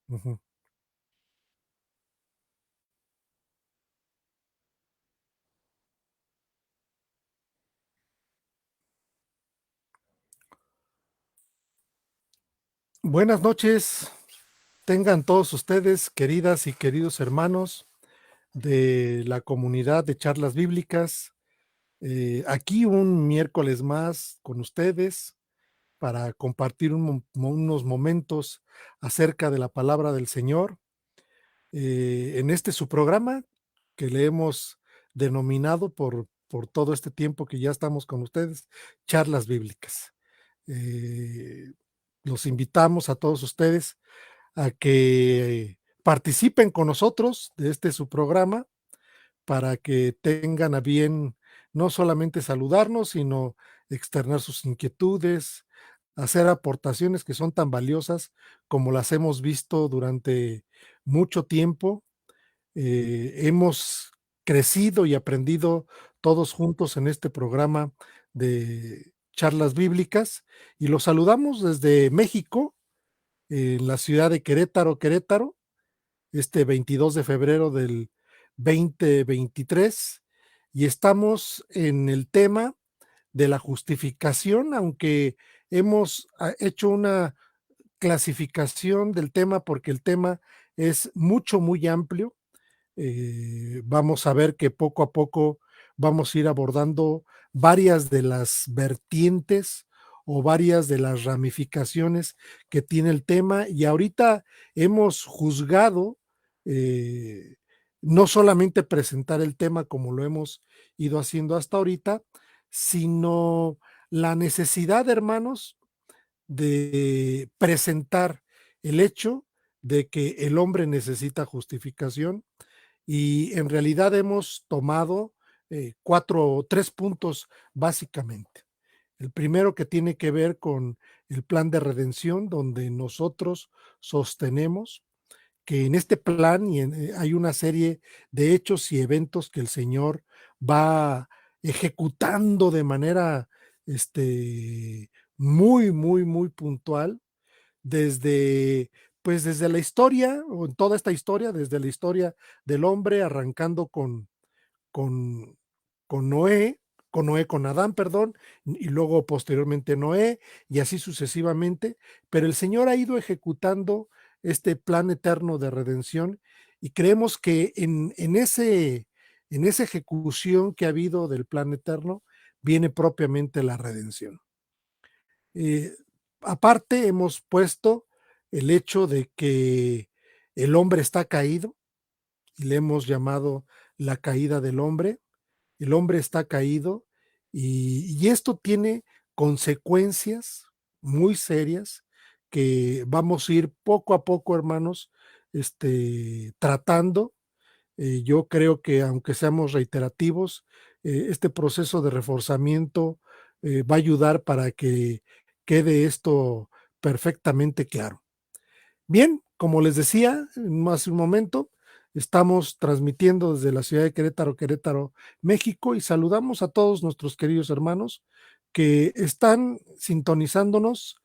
Ujú. Buenas noches, tengan todos ustedes, queridas y queridos hermanos de la comunidad de charlas bíblicas. Aquí un miércoles más con ustedes para compartir unos momentos acerca de la palabra del Señor. En este su programa que le hemos denominado por todo este tiempo que ya estamos con ustedes, charlas bíblicas. Eh, los invitamos a todos ustedes a que participen con nosotros de este su programa para que tengan a bien no solamente saludarnos, sino externar sus inquietudes, hacer aportaciones que son tan valiosas como las hemos visto durante mucho tiempo. Hemos crecido y aprendido todos juntos en este programa de charlas bíblicas y los saludamos desde México, en la ciudad de Querétaro, Querétaro, este 22 de febrero del 2023, y estamos en el tema de la justificación, aunque hemos hecho una clasificación del tema porque el tema es mucho, muy amplio. Vamos a ver que poco a poco vamos a ir abordando varias de las vertientes o varias de las ramificaciones que tiene el tema, y ahorita hemos juzgado eh, no solamente presentar el tema como lo hemos ido haciendo hasta ahorita, sino la necesidad, hermanos, de presentar el hecho de que el hombre necesita justificación, y en realidad hemos tomado cuatro o tres puntos básicamente. El primero, que tiene que ver con el plan de redención, donde nosotros sostenemos que en este plan hay una serie de hechos y eventos que el Señor va ejecutando de manera muy, muy, muy puntual desde, pues desde la historia, o en toda esta historia, desde la historia del hombre, arrancando con, con Noé, con Adán, perdón, y luego posteriormente Noé, y así sucesivamente, pero el Señor ha ido ejecutando este plan eterno de redención, y creemos que en esa ejecución que ha habido del plan eterno, viene propiamente la redención. Eh, Aparte, hemos puesto el hecho de que el hombre está caído, y le hemos llamado la caída del hombre. El hombre está caído, y esto tiene consecuencias muy serias que vamos a ir poco a poco, hermanos, tratando. Yo creo que aunque seamos reiterativos, este proceso de reforzamiento va a ayudar para que quede esto perfectamente claro. Bien, como les decía hace un momento, estamos transmitiendo desde la ciudad de Querétaro, Querétaro, México, y saludamos a todos nuestros queridos hermanos que están sintonizándonos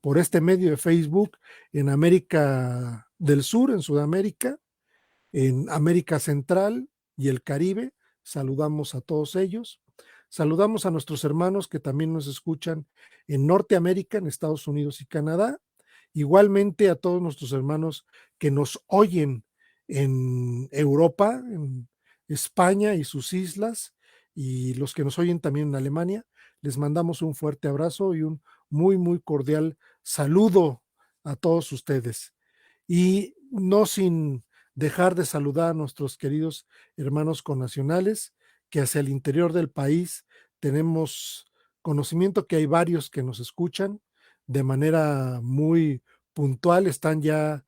por este medio de Facebook en América del Sur, en Sudamérica, en América Central y el Caribe. Saludamos a todos ellos. Saludamos a nuestros hermanos que también nos escuchan en Norteamérica, en Estados Unidos y Canadá. Igualmente a todos nuestros hermanos que nos oyen en Europa, en España y sus islas, y los que nos oyen también en Alemania. Les mandamos un fuerte abrazo y un muy, muy cordial saludo a todos ustedes. Y no sin dejar de saludar a nuestros queridos hermanos connacionales, que hacia el interior del país tenemos conocimiento que hay varios que nos escuchan de manera muy puntual, están ya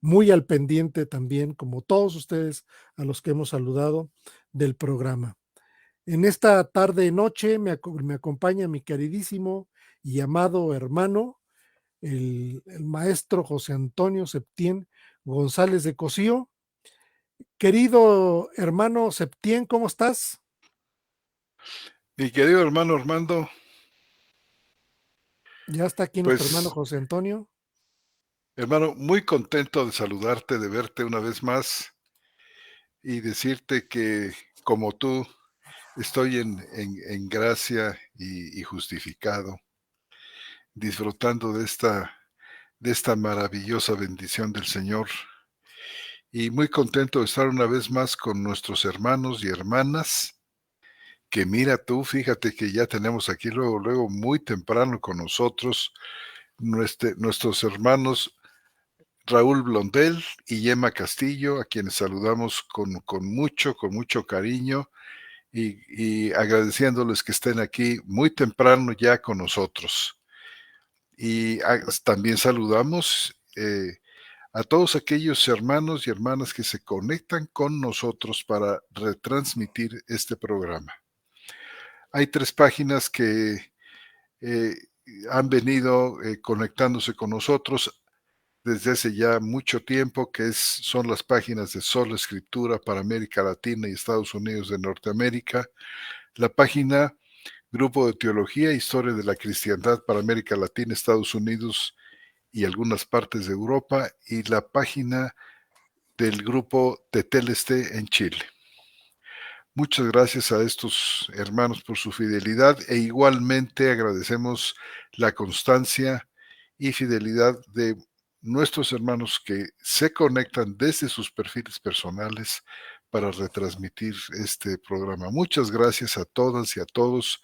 muy al pendiente también, como todos ustedes a los que hemos saludado, del programa. En esta tarde noche me acompaña mi queridísimo y amado hermano, el maestro José Antonio Septién González de Cosío. Querido hermano Septién, ¿cómo estás? Mi querido hermano Armando, Ya está aquí nuestro hermano pues José Antonio. Hermano, muy contento de saludarte, de verte una vez más y decirte que como tú estoy en gracia y justificado, disfrutando de esta maravillosa bendición del Señor y muy contento de estar una vez más con nuestros hermanos y hermanas, que mira tú, fíjate que ya tenemos aquí luego muy temprano con nosotros nuestros hermanos Raúl Blondel y Yema Castillo, a quienes saludamos con mucho cariño y agradeciéndoles que estén aquí muy temprano ya con nosotros. Y también saludamos a todos aquellos hermanos y hermanas que se conectan con nosotros para retransmitir este programa. Hay 3 páginas que eh, han venido conectándose con nosotros desde hace ya mucho tiempo, son las páginas de Sola Escritura para América Latina y Estados Unidos de Norteamérica, la página Grupo de Teología e Historia de la Cristiandad para América Latina, Estados Unidos y algunas partes de Europa, y la página del grupo Tetelesté en Chile. Muchas gracias a estos hermanos por su fidelidad e igualmente agradecemos la constancia y fidelidad de nuestros hermanos que se conectan desde sus perfiles personales para retransmitir este programa. Muchas gracias a todas y a todos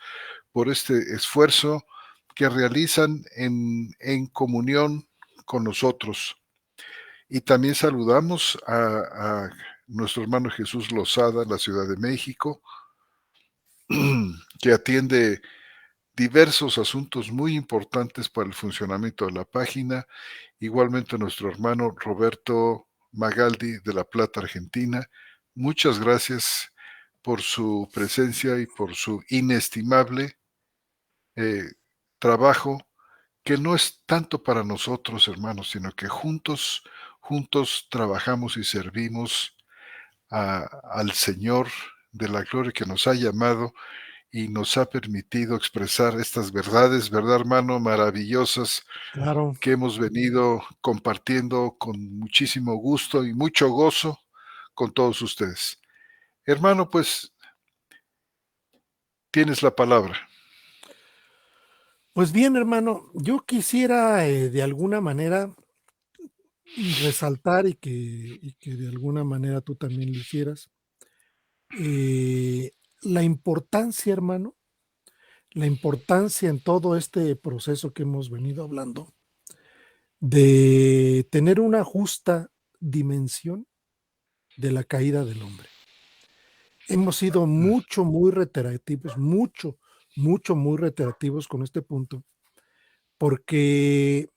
por este esfuerzo que realizan en comunión con nosotros. Y también saludamos a nuestro hermano Jesús Lozada en la Ciudad de México, que atiende diversos asuntos muy importantes para el funcionamiento de la página. Igualmente nuestro hermano Roberto Magaldi de La Plata, Argentina. Muchas gracias por su presencia y por su inestimable eh, trabajo, que no es tanto para nosotros, hermanos, sino que juntos trabajamos y servimos al Señor de la gloria que nos ha llamado y nos ha permitido expresar estas verdades, ¿verdad, hermano? Maravillosas Claro. que hemos venido compartiendo con muchísimo gusto y mucho gozo con todos ustedes. Hermano, pues tienes la palabra. Pues bien, hermano, yo quisiera de alguna manera resaltar y que de alguna manera tú también lo hicieras, eh, la importancia, hermano, la importancia en todo este proceso que hemos venido hablando de tener una justa dimensión de la caída del hombre. Hemos sido muy reiterativos, muy reiterativos con este punto, porque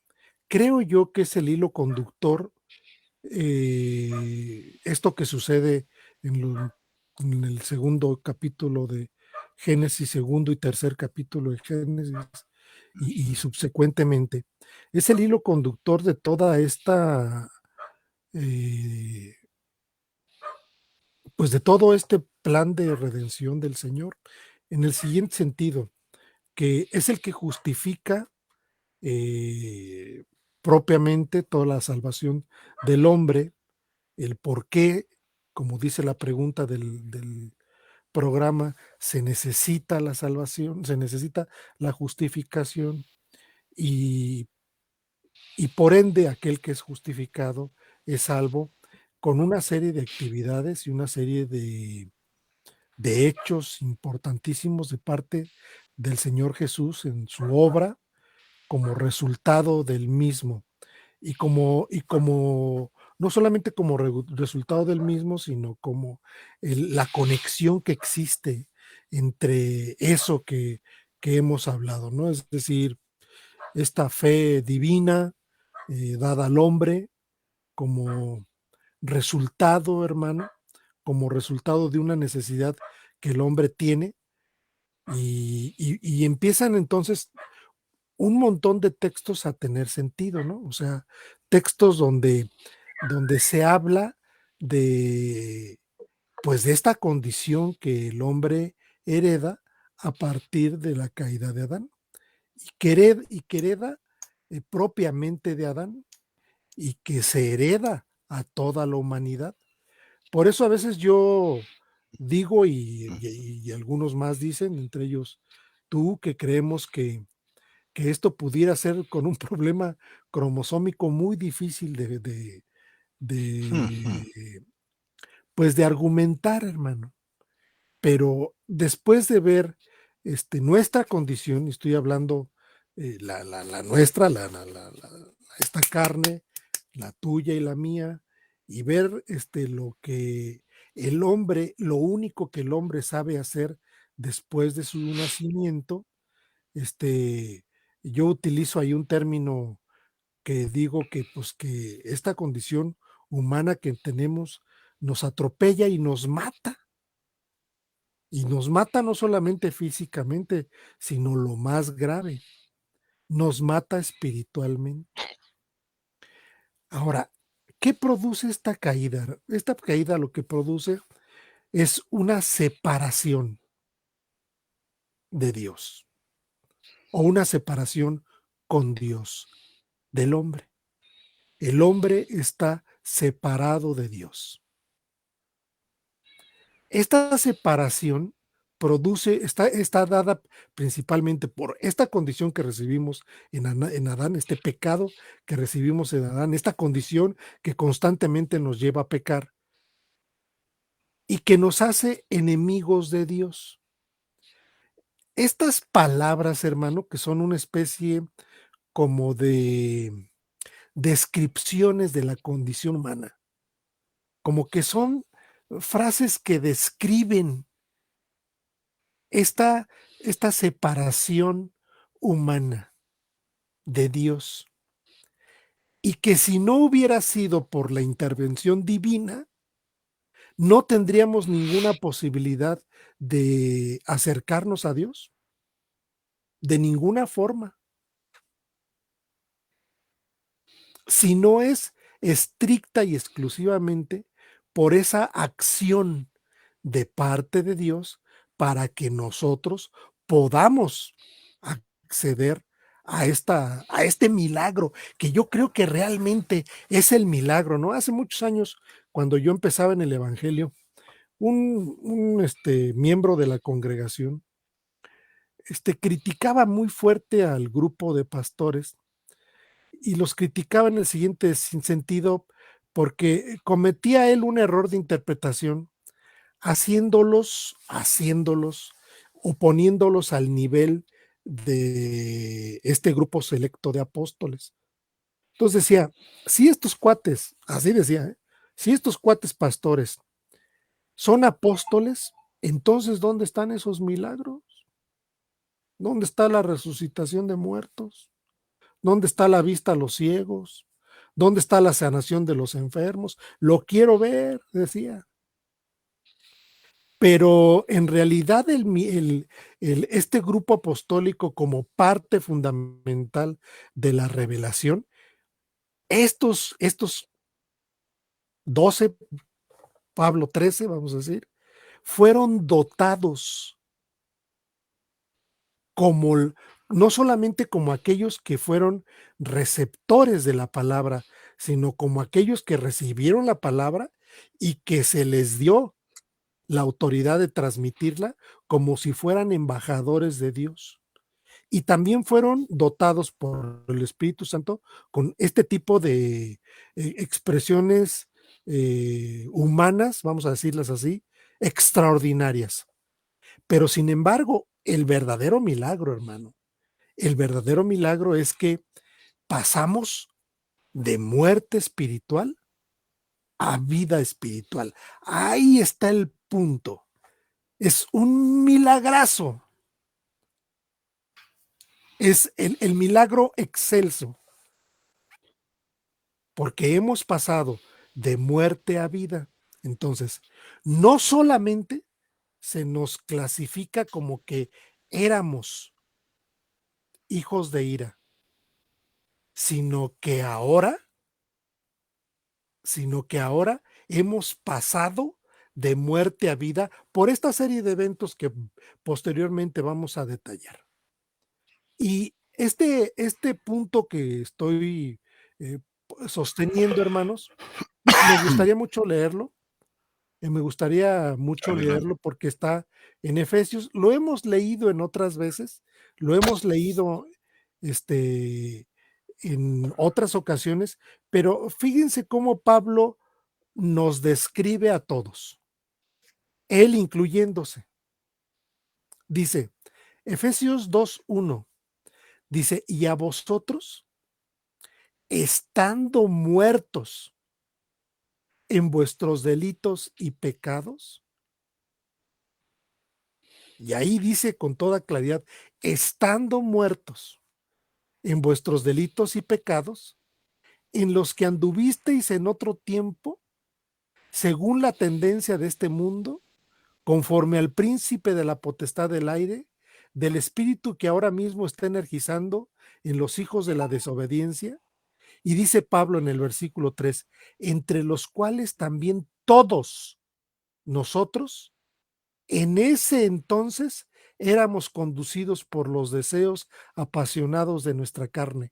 creo yo que es el hilo conductor, esto que sucede en el segundo capítulo de Génesis, segundo y tercer capítulo de Génesis, y subsecuentemente, es el hilo conductor de toda esta, eh, pues de todo este plan de redención del Señor, en el siguiente sentido, que es el que justifica eh, propiamente toda la salvación del hombre, el por qué, como dice la pregunta del programa, se necesita la salvación, se necesita la justificación y, y por ende aquel que es justificado es salvo con una serie de actividades y una serie de hechos importantísimos de parte del Señor Jesús en su obra como resultado del mismo y como no solamente como resultado del mismo, sino como la conexión que existe entre eso que hemos hablado, ¿no? Es decir, esta fe divina dada al hombre como resultado, hermano, como resultado de una necesidad que el hombre tiene y empiezan entonces un montón de textos a tener sentido, ¿no? O sea, textos donde se habla de, pues, de esta condición que el hombre hereda a partir de la caída de Adán y que hereda propiamente de Adán y que se hereda a toda la humanidad. Por eso a veces yo digo, mm, y algunos más dicen, entre ellos tú, que creemos que esto pudiera ser con un problema cromosómico muy difícil ujú, de, pues, de argumentar, hermano. Pero después de ver, nuestra condición, y estoy hablando, la nuestra, esta carne, la tuya y la mía, y ver, lo que el hombre, lo único que el hombre sabe hacer después de su nacimiento, este, yo utilizo ahí un término que digo que, pues, que esta condición humana que tenemos nos atropella y nos mata no solamente físicamente, sino lo más grave, nos mata espiritualmente. Ahora, ¿qué produce esta caída? Esta caída lo que produce es una separación de Dios o una separación con Dios del hombre. El hombre está separado de Dios. Esta separación está dada principalmente por esta condición que recibimos en Adán, este pecado que recibimos en Adán, esta condición que constantemente nos lleva a pecar y que nos hace enemigos de Dios. Estas palabras, hermano, que son una especie como de descripciones de la condición humana, como que son frases que describen esta, esta separación humana de Dios y que si no hubiera sido por la intervención divina, no tendríamos ninguna posibilidad de acercarnos a Dios, de ninguna forma, si no es estricta y exclusivamente por esa acción de parte de Dios para que nosotros podamos acceder a este milagro, que yo creo que realmente es el milagro, ¿no? Hace muchos años, cuando yo empezaba en el evangelio, miembro de la congregación, criticaba muy fuerte al grupo de pastores y los criticaba en el siguiente sentido, porque cometía él un error de interpretación haciéndolos o poniéndolos al nivel de este grupo selecto de apóstoles. Entonces decía, si estos cuates, así decía, si estos cuates pastores son apóstoles, entonces ¿dónde están esos milagros? ¿Dónde está la resucitación de muertos? ¿Dónde está la vista a los ciegos? ¿Dónde está la sanación de los enfermos? Lo quiero ver, decía. Pero en realidad este grupo apostólico como parte fundamental de la revelación, estos 12, Pablo 13, vamos a decir, fueron dotados como, no solamente como aquellos que fueron receptores de la palabra, sino como aquellos que recibieron la palabra y que se les dio la autoridad de transmitirla como si fueran embajadores de Dios. Y también fueron dotados por el Espíritu Santo con este tipo de expresiones humanas, vamos a decirlas así, extraordinarias. Pero sin embargo, el verdadero milagro, hermano, el verdadero milagro es que pasamos de muerte espiritual a vida espiritual. Ahí está el punto. Es un milagrazo. Es el milagro excelso, porque hemos pasado de muerte a vida. Entonces, no solamente se nos clasifica como que éramos hijos de ira, sino que ahora, sino que ahora hemos pasado de muerte a vida por esta serie de eventos que posteriormente vamos a detallar. Y este punto que estoy sosteniendo, hermanos, me gustaría mucho leerlo, me gustaría mucho Adelante. leerlo porque está en Efesios. Lo hemos leído en otras veces, lo hemos leído, este, en otras ocasiones, pero fíjense cómo Pablo nos describe a todos, él incluyéndose. Dice, Efesios 2:1, dice: "Y a vosotros, estando muertos en vuestros delitos y pecados", y ahí dice con toda claridad, estando muertos en vuestros delitos y pecados, en los que anduvisteis en otro tiempo, según la tendencia de este mundo, conforme al príncipe de la potestad del aire, del espíritu que ahora mismo está energizando en los hijos de la desobediencia. Y dice Pablo en el versículo 3, entre los cuales también todos nosotros en ese entonces éramos conducidos por los deseos apasionados de nuestra carne,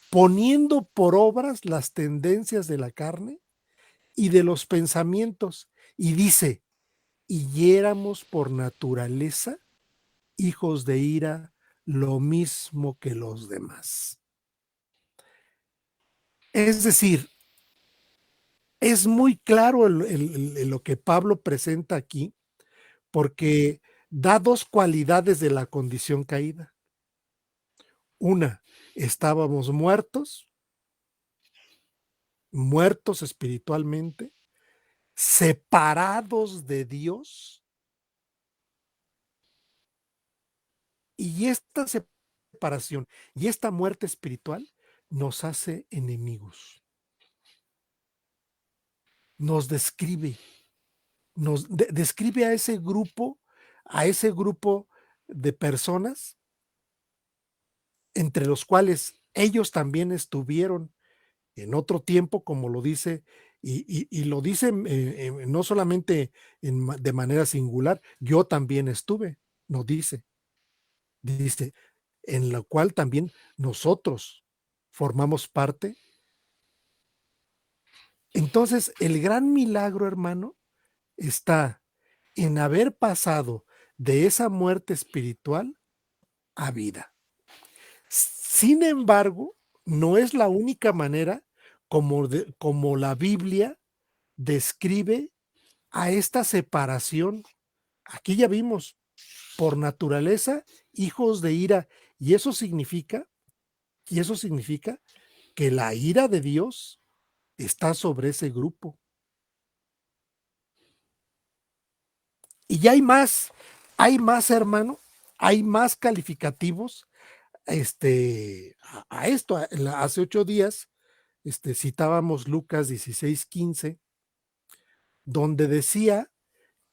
poniendo por obras las tendencias de la carne y de los pensamientos. Y dice, y éramos por naturaleza hijos de ira, lo mismo que los demás. Es decir, es muy claro lo que Pablo presenta aquí, porque da dos cualidades de la condición caída. Una, estábamos muertos espiritualmente, separados de Dios, y esta separación y esta muerte espiritual nos hace enemigos. Nos describe, describe a ese grupo de personas entre los cuales ellos también estuvieron en otro tiempo, como lo dice, y lo dice no solamente de manera singular, yo también estuve, no dice, en la cual también nosotros formamos parte. Entonces, el gran milagro, hermano, está en haber pasado de esa muerte espiritual a vida. Sin embargo, no es la única manera como la Biblia describe a esta separación. Aquí ya vimos, por naturaleza, hijos de ira, y eso significa, que la ira de Dios está sobre ese grupo. Y ya hay más, hermano, hay más calificativos, a esto. Hace 8 días, citábamos Lucas 16:15, donde decía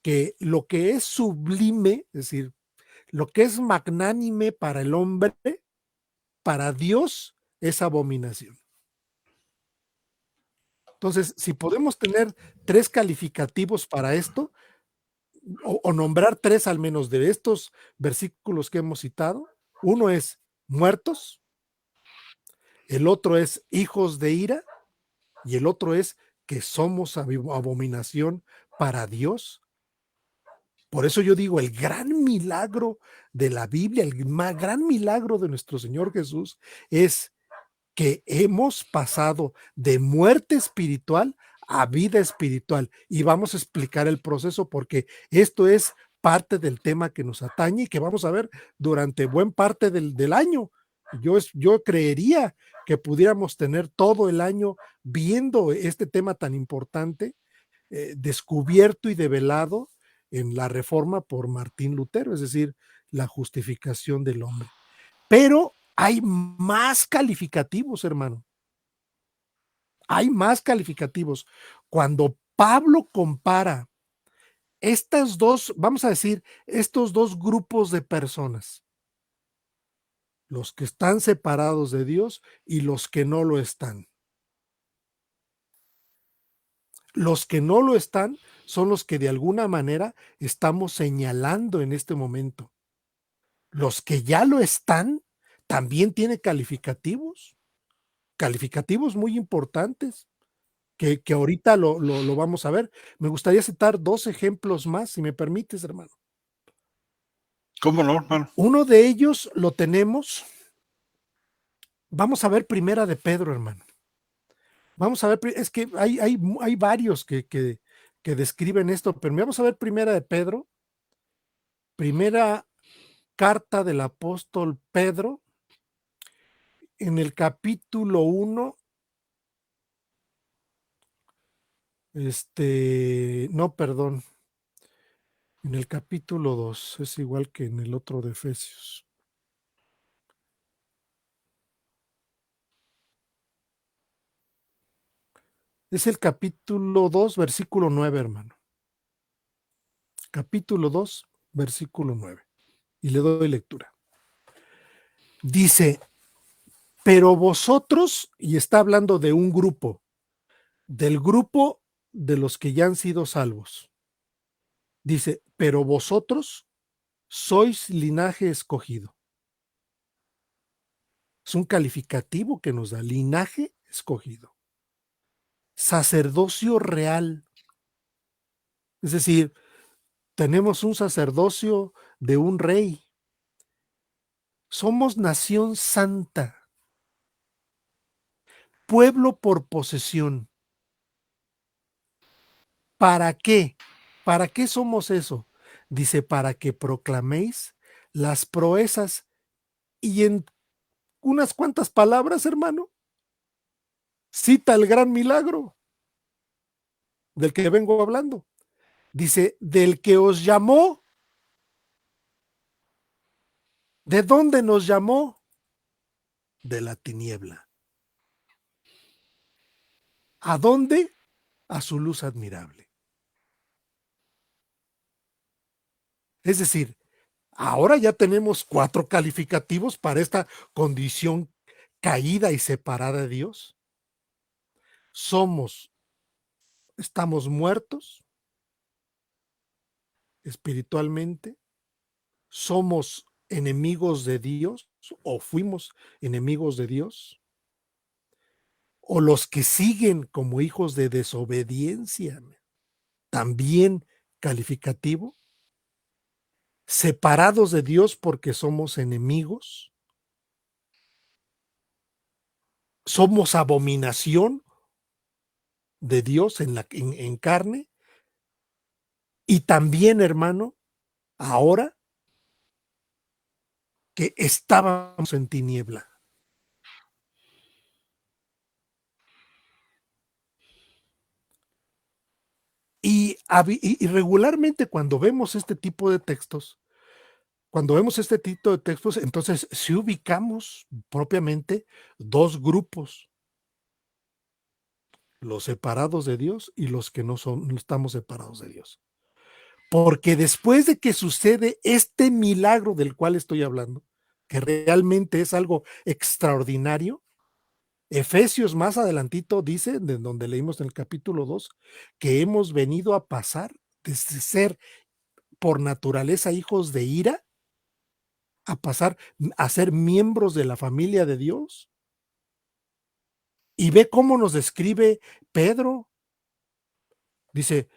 que lo que es sublime, es decir, lo que es magnánime para el hombre, para Dios es abominación. Entonces, si podemos tener 3 calificativos para esto, o nombrar 3 al menos de estos versículos que hemos citado, uno es muertos, el otro es hijos de ira, y el otro es que somos abominación para Dios. Por eso yo digo, el gran milagro de la Biblia, el gran milagro de nuestro Señor Jesús es que hemos pasado de muerte espiritual a vida espiritual. Y vamos a explicar el proceso porque esto es parte del tema que nos atañe y que vamos a ver durante buen parte del año. Yo creería que pudiéramos tener todo el año viendo este tema tan importante, descubierto y develado en la Reforma por Martín Lutero, es decir, la justificación del hombre. Pero hay más calificativos, hermano. Hay más calificativos. Cuando Pablo compara estas dos, vamos a decir, estos dos grupos de personas, los que están separados de Dios y los que no lo están. Los que no lo están son los que de alguna manera estamos señalando en este momento. Los que ya lo están también tienen calificativos. calificativos muy importantes que ahorita lo vamos a ver. Me gustaría citar 2 ejemplos más, si me permites, hermano. ¿Cómo no, hermano? Uno de ellos lo tenemos. Vamos a ver Primera de Pedro, hermano. Vamos a ver, es que hay varios que describen esto, pero vamos a ver Primera de Pedro, primera carta del apóstol Pedro, en el capítulo 1, no, perdón, en el capítulo 2, es igual que en el otro de Efesios. Es el capítulo 2, versículo 9, hermano. Capítulo 2, versículo 9. Y le doy lectura. Dice, pero vosotros, y está hablando de un grupo, del grupo de los que ya han sido salvos. Dice, pero vosotros sois linaje escogido. Es un calificativo que nos da, linaje escogido. Sacerdocio real. Es decir, tenemos un sacerdocio de un rey. Somos nación santa. Pueblo por posesión. ¿Para qué? ¿Para qué somos eso? Dice, para que proclaméis las proezas. Y en unas cuantas palabras, hermano, cita el gran milagro del que vengo hablando. Dice, del que os llamó. ¿De dónde nos llamó? De la tiniebla. ¿A dónde? A su luz admirable. Es decir, ahora ya tenemos 4 calificativos para esta condición caída y separada de Dios. Estamos muertos espiritualmente, somos enemigos de Dios o fuimos enemigos de Dios, o los que siguen como hijos de desobediencia, también calificativo, separados de Dios porque somos enemigos, somos abominación de Dios en carne, y también, hermano, ahora que estábamos en tiniebla. Y regularmente cuando vemos este tipo de textos, entonces sí ubicamos propiamente 2 grupos, los separados de Dios y los que no estamos separados de Dios. Porque después de que sucede este milagro del cual estoy hablando, que realmente es algo extraordinario, Efesios más adelantito dice, de donde leímos en el capítulo 2, que hemos venido a pasar de ser por naturaleza hijos de ira a pasar a ser miembros de la familia de Dios. Y ve cómo nos describe Pedro. Dice,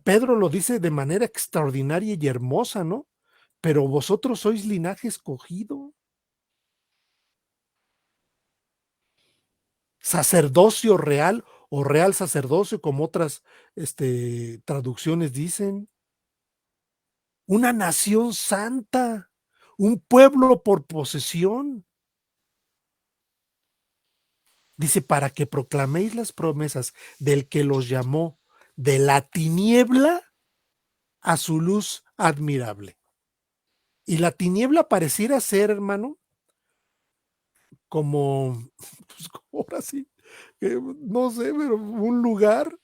Pedro lo dice de manera extraordinaria y hermosa, ¿no? Pero vosotros sois linaje escogido, sacerdocio real o real sacerdocio, como otras traducciones dicen, una nación santa, un pueblo por posesión. Dice, para que proclaméis las promesas del que los llamó de la tiniebla a su luz admirable. Y la tiniebla pareciera ser, hermano, como, pues, ahora sí, no sé, pero un lugar.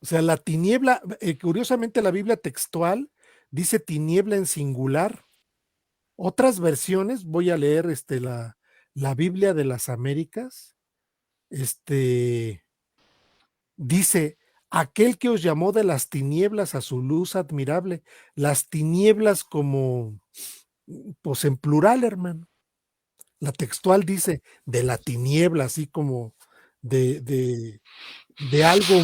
O sea, la tiniebla, curiosamente la Biblia textual dice tiniebla en singular. Otras versiones, voy a leer la Biblia de las Américas, dice, aquel que os llamó de las tinieblas a su luz admirable, las tinieblas como, pues en plural, hermano. La textual dice de la tiniebla, así como de, de, de algo,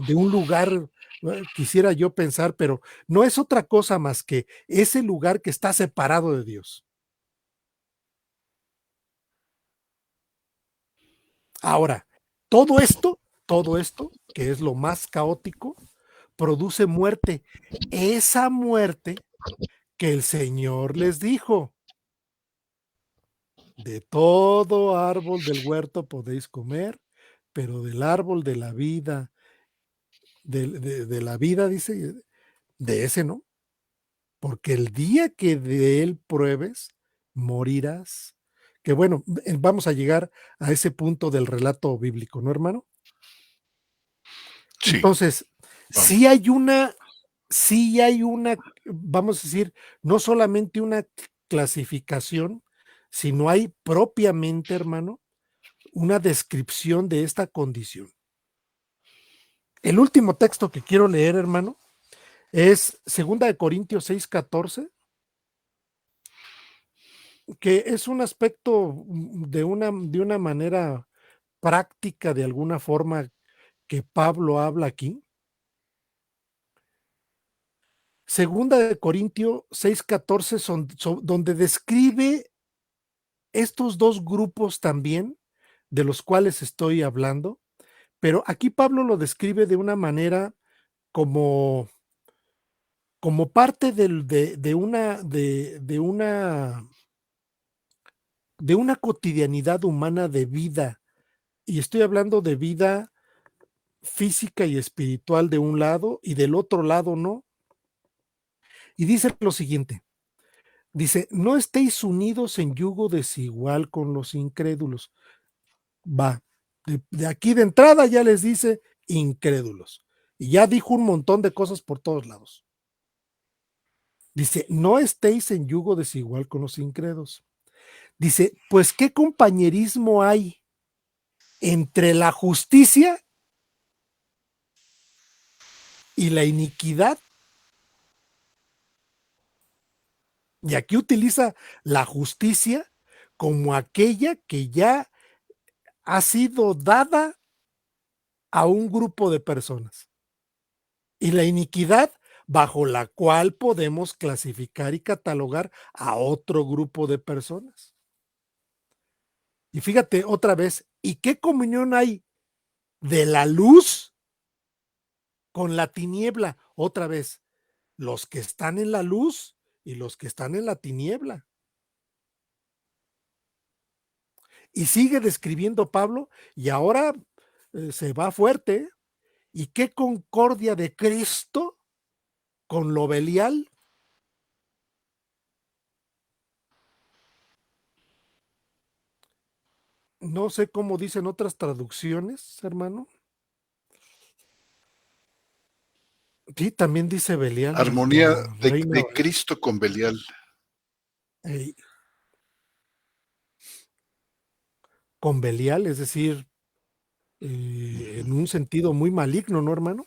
de un lugar, quisiera yo pensar, pero no es otra cosa más que ese lugar que está separado de Dios. Ahora, todo esto, que es lo más caótico, produce muerte. Esa muerte que el Señor les dijo, de todo árbol del huerto podéis comer, pero del árbol de la vida, de la vida, dice, de ese no, porque el día que de él pruebes, morirás. Que bueno, vamos a llegar a ese punto del relato bíblico, ¿no, hermano? Sí, Entonces, vamos. sí hay una, vamos a decir, no solamente una clasificación, sino hay propiamente, hermano, una descripción de esta condición. El último texto que quiero leer, hermano, es 2 Corintios 6:14, que es un aspecto de una manera práctica, de alguna forma, que Pablo habla aquí. 2 Corintios 6:14, donde describe estos dos grupos también de los cuales estoy hablando, pero aquí Pablo lo describe de una manera como, como parte de una cotidianidad humana de vida, y estoy hablando de vida física y espiritual de un lado y del otro lado no. Y dice lo siguiente, dice, no estéis unidos en yugo desigual con los incrédulos. Va, de aquí de entrada ya les dice incrédulos. Y ya dijo un montón de cosas por todos lados. Dice, no estéis en yugo desigual con los incrédulos. Dice, pues qué compañerismo hay entre la justicia y la iniquidad. Y aquí utiliza la justicia como aquella que ya ha sido dada a un grupo de personas. Y la iniquidad bajo la cual podemos clasificar y catalogar a otro grupo de personas. Y fíjate otra vez, ¿y qué comunión hay de la luz con la tiniebla? Otra vez, los que están en la luz y los que están en la tiniebla. Y sigue describiendo Pablo, y ahora se va fuerte. ¿Y qué concordia de Cristo con lo Belial? No sé cómo dicen otras traducciones, hermano. Sí, también dice Belial, Armonía la reina de Cristo con Belial. eh, con Belial, es decir, Ujú. en un sentido muy maligno, ¿no, hermano?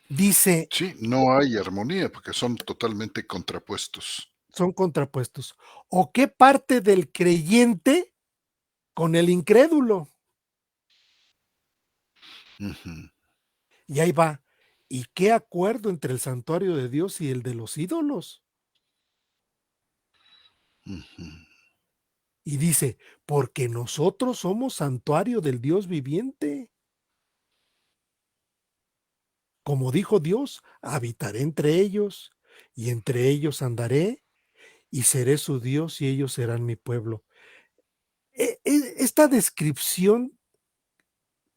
Dice, Sí, no hay armonía porque son totalmente contrapuestos. son contrapuestos. ¿O qué parte del creyente con el incrédulo? Ujú, Y ahí va. ¿Y qué acuerdo entre el santuario de Dios y el de los ídolos? ujú, Y dice, porque nosotros somos santuario del Dios viviente. Como dijo Dios, habitaré entre ellos y entre ellos andaré y seré su Dios y ellos serán mi pueblo. Esta descripción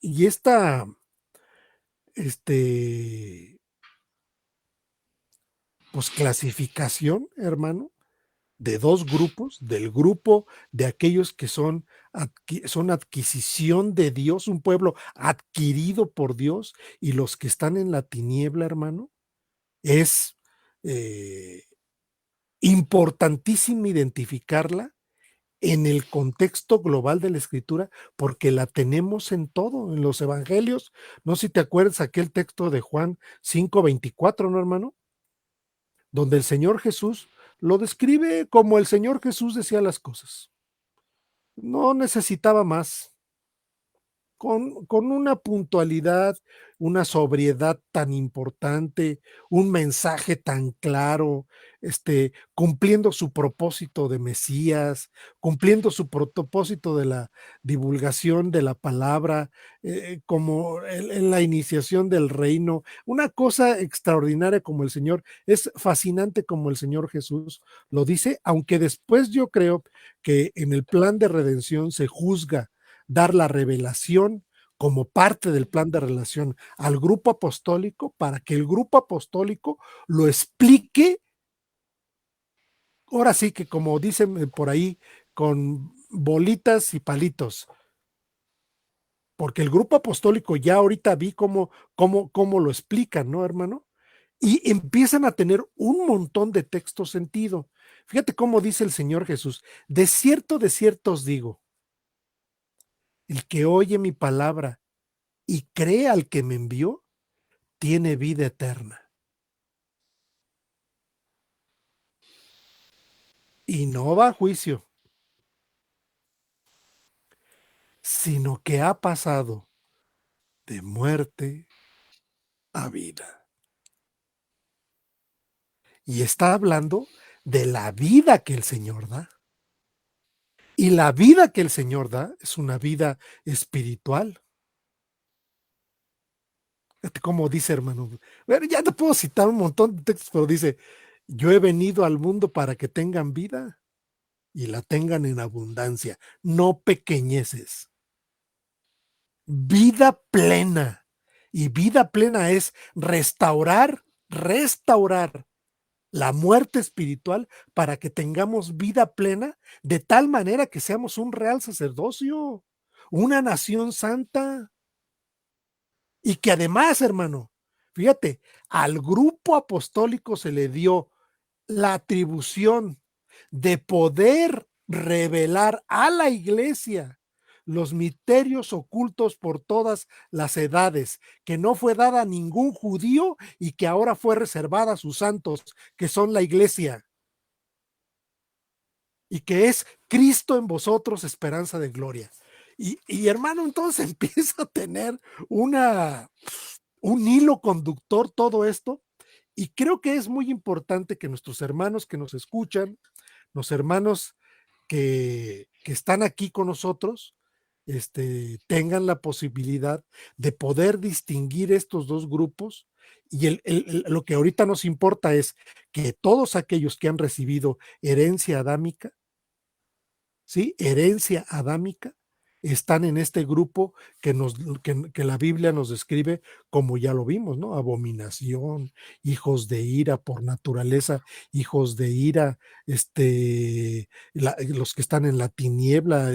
y esta, este, pues clasificación, hermano, de dos grupos, del grupo de aquellos que son adquisición de Dios, un pueblo adquirido por Dios, y los que están en la tiniebla, hermano, es eh, importantísimo identificarla en el contexto global de la escritura, porque la tenemos en todo, en los evangelios. No sé si te acuerdas aquel texto de Juan 5:24, ¿no, hermano? Donde el Señor Jesús lo describe como el Señor Jesús decía las cosas. No necesitaba más. Con una puntualidad, una sobriedad tan importante, un mensaje tan claro, cumpliendo su propósito de Mesías, cumpliendo su propósito de la divulgación de la palabra, como en la iniciación del reino. Una cosa extraordinaria como el Señor, es fascinante como el Señor Jesús lo dice, aunque después yo creo que en el plan de redención se juzga dar la revelación como parte del plan de relación al grupo apostólico para que el grupo apostólico lo explique, ahora sí que como dicen por ahí, con bolitas y palitos, porque el grupo apostólico ya ahorita vi cómo lo explican, ¿no, hermano? Y empiezan a tener un montón de texto sentido. Fíjate cómo dice el Señor Jesús, de cierto os digo, el que oye mi palabra y cree al que me envió, tiene vida eterna. Y no va a juicio, sino que ha pasado de muerte a vida. Y está hablando de la vida que el Señor da. Y la vida que el Señor da es una vida espiritual. Como dice, hermano, bueno, ya te puedo citar un montón de textos, pero dice, yo he venido al mundo para que tengan vida y la tengan en abundancia, no pequeñeces. Vida plena. Y vida plena es restaurar la muerte espiritual para que tengamos vida plena de tal manera que seamos un real sacerdocio, una nación santa. Y que además, hermano, fíjate, al grupo apostólico se le dio la atribución de poder revelar a la iglesia los misterios ocultos por todas las edades, que no fue dada a ningún judío y que ahora fue reservada a sus santos, que son la iglesia, y que es Cristo en vosotros, esperanza de gloria. Y hermano, entonces empieza a tener un hilo conductor todo esto, y creo que es muy importante que nuestros hermanos que nos escuchan, los hermanos que están aquí con nosotros, tengan la posibilidad de poder distinguir estos dos grupos. Y lo que ahorita nos importa es que todos aquellos que han recibido herencia adámica, ¿sí? Herencia adámica, están en este grupo que la Biblia nos describe como ya lo vimos, ¿no? Abominación, hijos de ira por naturaleza, hijos de ira, los que están en la tiniebla,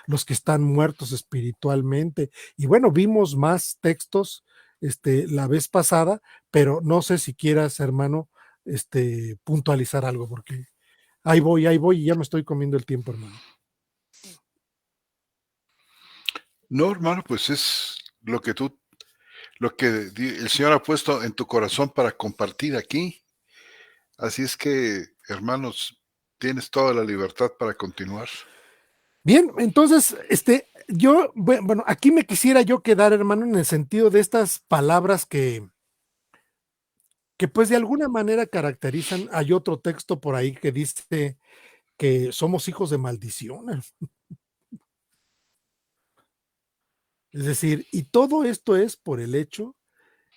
los que están muertos espiritualmente. Y bueno, vimos más textos la vez pasada, pero no sé si quieras, hermano, puntualizar algo, porque ahí voy, y ya me estoy comiendo el tiempo, hermano. No, hermano, pues es lo que el Señor ha puesto en tu corazón para compartir aquí. Así es que, hermanos, tienes toda la libertad para continuar. Bien, entonces, bueno, aquí me quisiera yo quedar, hermano, en el sentido de estas palabras que pues de alguna manera caracterizan. Hay otro texto por ahí que dice que somos hijos de maldición. Es decir, y todo esto es por el hecho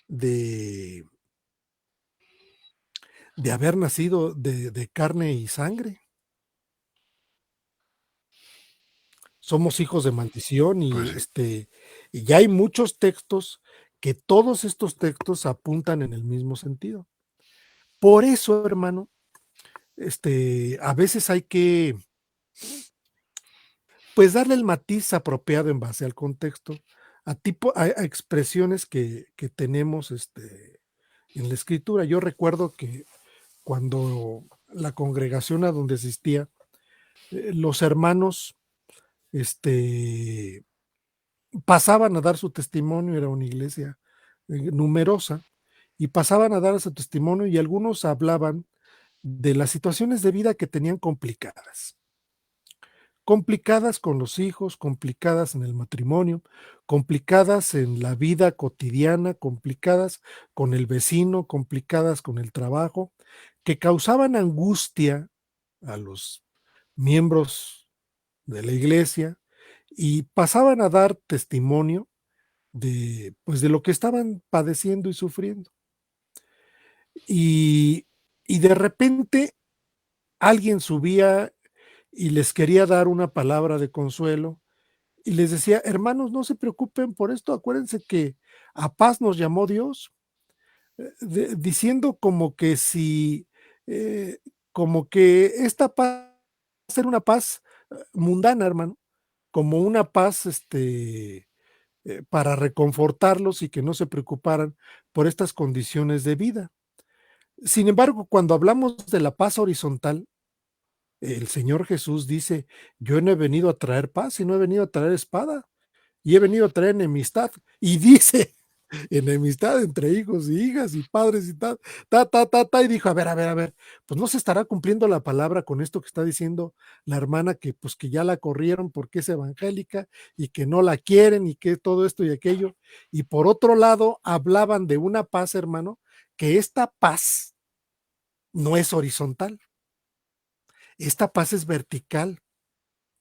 de, de haber nacido de carne y sangre. Somos hijos de maldición Pues sí. y ya hay muchos textos que todos estos textos apuntan en el mismo sentido. Por eso, hermano, a veces hay que, pues, darle el matiz apropiado en base al contexto, a expresiones que tenemos, en la escritura. Yo recuerdo que cuando la congregación a donde asistía, los hermanos, este, pasaban a dar su testimonio, era una iglesia numerosa, y pasaban a dar su testimonio y algunos hablaban de las situaciones de vida que tenían complicadas. Complicadas con los hijos, complicadas en el matrimonio, complicadas en la vida cotidiana, complicadas con el vecino, complicadas con el trabajo, que causaban angustia a los miembros de la iglesia y pasaban a dar testimonio de, pues, de lo que estaban padeciendo y sufriendo. Y, y de repente alguien subía y les quería dar una palabra de consuelo y les decía: hermanos, no se preocupen por esto, acuérdense que a paz nos llamó Dios, diciendo como que si, eh, como que esta paz va a ser una paz mundana, hermano, como una paz para reconfortarlos y que no se preocuparan por estas condiciones de vida. Sin embargo, cuando hablamos de la paz horizontal, el Señor Jesús dice: yo no he venido a traer paz, sino he venido a traer espada. Y he venido a traer enemistad. Y dice, enemistad entre hijos y hijas y padres y tal, y dijo, a ver, pues no se estará cumpliendo la palabra con esto que está diciendo la hermana que pues que ya la corrieron porque es evangélica y que no la quieren y que todo esto y aquello. Y por otro lado, hablaban de una paz, hermano, que esta paz no es horizontal, esta paz es vertical,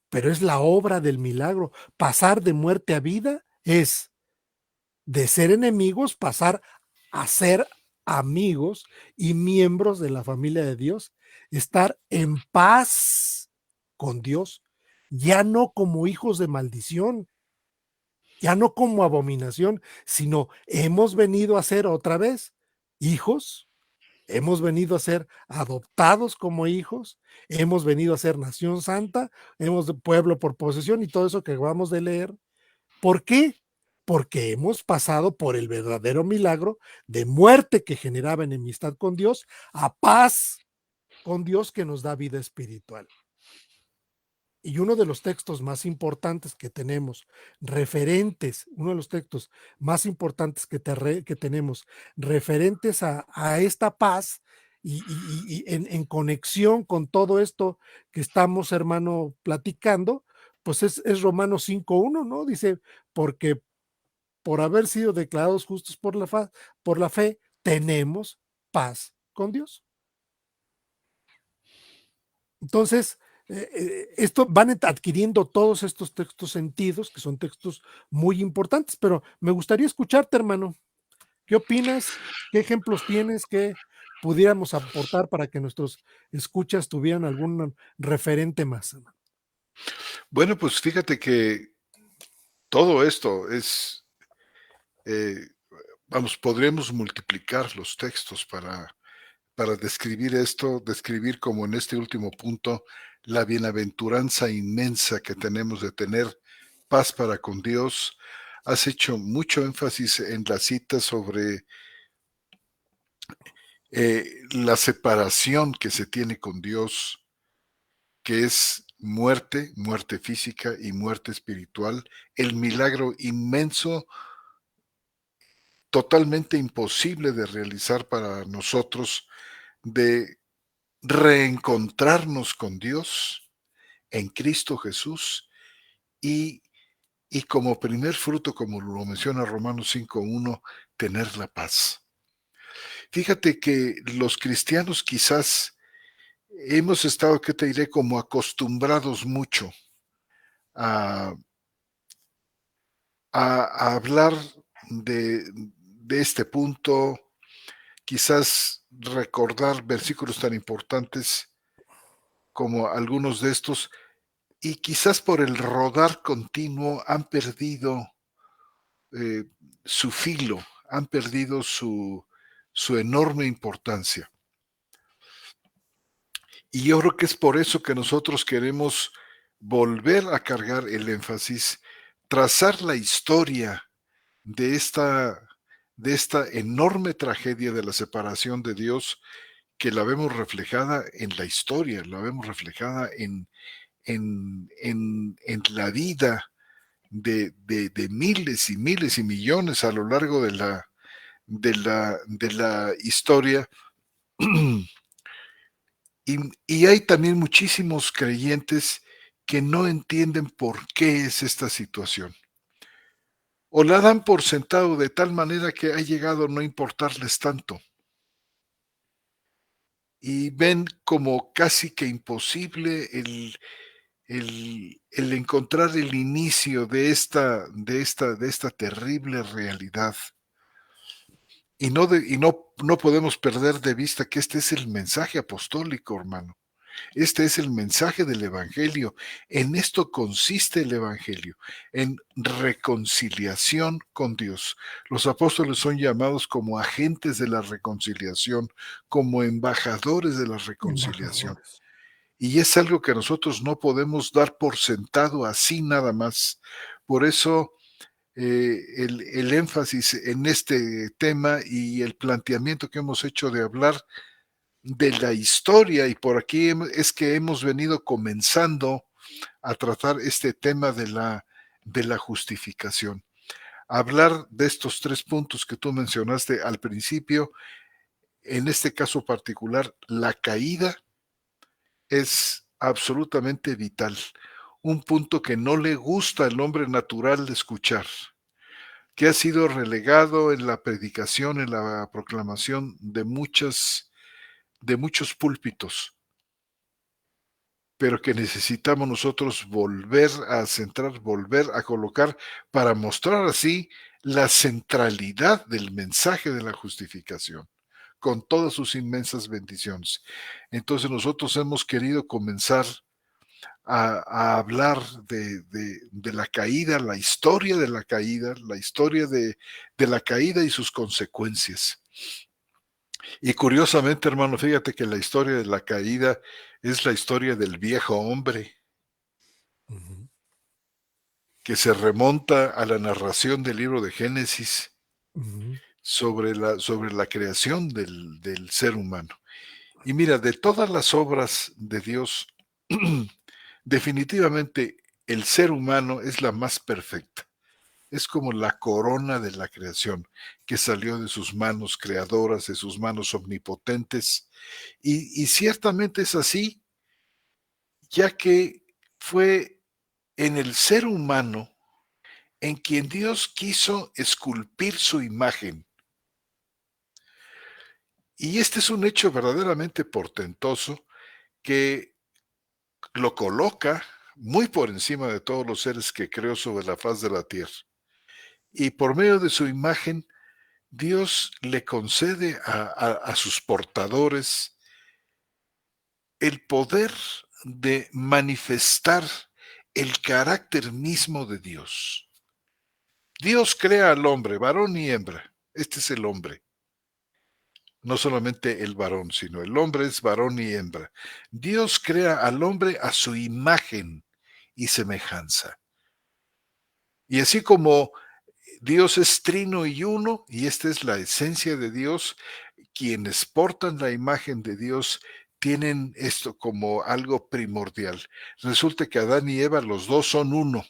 pero es la obra del milagro. Pasar de muerte a vida es de ser enemigos, pasar a ser amigos y miembros de la familia de Dios, estar en paz con Dios, ya no como hijos de maldición, ya no como abominación, sino hemos venido a ser otra vez hijos, hemos venido a ser adoptados como hijos, hemos venido a ser nación santa, hemos de pueblo por posesión y todo eso que acabamos de leer. ¿Por qué? Porque hemos pasado por el verdadero milagro de muerte que generaba enemistad con Dios a paz con Dios que nos da vida espiritual. Y uno de los textos más importantes que tenemos, referentes, uno de los textos más importantes que tenemos, referentes a esta paz y en conexión con todo esto que estamos, hermano, platicando, pues es Romanos 5.1, ¿no? Dice, porque por haber sido declarados justos por la fe, tenemos paz con Dios. Entonces, esto van adquiriendo todos estos textos sentidos, que son textos muy importantes, pero me gustaría escucharte, hermano. ¿Qué opinas? ¿Qué ejemplos tienes que pudiéramos aportar para que nuestros escuchas tuvieran algún referente más? Bueno, pues fíjate que todo esto es, eh, vamos, podríamos multiplicar los textos para describir esto, describir como en este último punto la bienaventuranza inmensa que tenemos de tener paz para con Dios. Has hecho mucho énfasis en la cita sobre la separación que se tiene con Dios, que es muerte, muerte física y muerte espiritual, el milagro inmenso, totalmente imposible de realizar para nosotros, de reencontrarnos con Dios en Cristo Jesús y, y como primer fruto, como lo menciona Romanos 5.1, tener la paz. Fíjate que los cristianos quizás hemos estado, ¿qué te diré?, como acostumbrados mucho a, a hablar de este punto, quizás recordar versículos tan importantes como algunos de estos, y quizás por el rodar continuo han perdido eh, su filo, han perdido su enorme importancia. Y yo creo que es por eso que nosotros queremos volver a cargar el énfasis, trazar la historia de de esta enorme tragedia de la separación de Dios, que la vemos reflejada en la historia, la vemos reflejada en la vida de miles y miles y millones a lo largo de la historia Y hay también muchísimos creyentes que no entienden por qué es esta situación. O la dan por sentado de tal manera que ha llegado a no importarles tanto. Y ven como casi que imposible el encontrar el inicio de esta terrible realidad. Y no podemos perder de vista que este es el mensaje apostólico, hermano. Este es el mensaje del Evangelio. En esto consiste el Evangelio, en reconciliación con Dios. Los apóstoles son llamados como agentes de la reconciliación, como embajadores de la reconciliación. Embajadores. Y es algo que nosotros no podemos dar por sentado así nada más. Por eso el énfasis en este tema y el planteamiento que hemos hecho de hablar de la historia, y por aquí es que hemos venido comenzando a tratar este tema de la justificación. Hablar de estos 3 puntos que tú mencionaste al principio, en este caso particular, la caída es absolutamente vital, un punto que no le gusta al hombre natural de escuchar, que ha sido relegado en la predicación, en la proclamación de muchos púlpitos, pero que necesitamos nosotros volver a centrar, volver a colocar para mostrar así la centralidad del mensaje de la justificación, con todas sus inmensas bendiciones. Entonces nosotros hemos querido comenzar a hablar de la caída, la historia de la historia de la caída y sus consecuencias. Y curiosamente, hermano, fíjate que la historia de la caída es la historia del viejo hombre, Ujú, que se remonta a la narración del libro de Génesis ujú, sobre la creación del ser humano. Y mira, de todas las obras de Dios, definitivamente el ser humano es la más perfecta. Es como la corona de la creación que salió de sus manos creadoras, de sus manos omnipotentes. Y ciertamente es así, ya que fue en el ser humano en quien Dios quiso esculpir su imagen. Y este es un hecho verdaderamente portentoso que lo coloca muy por encima de todos los seres que creó sobre la faz de la tierra. Y por medio de su imagen, Dios le concede a sus portadores el poder de manifestar el carácter mismo de Dios. Dios crea al hombre, varón y hembra. Este es el hombre. No solamente el varón, sino el hombre es varón y hembra. Dios crea al hombre a su imagen y semejanza. Y así como Dios es trino y uno, y esta es la esencia de Dios, quienes portan la imagen de Dios tienen esto como algo primordial. Resulta que Adán y Eva, los dos son uno,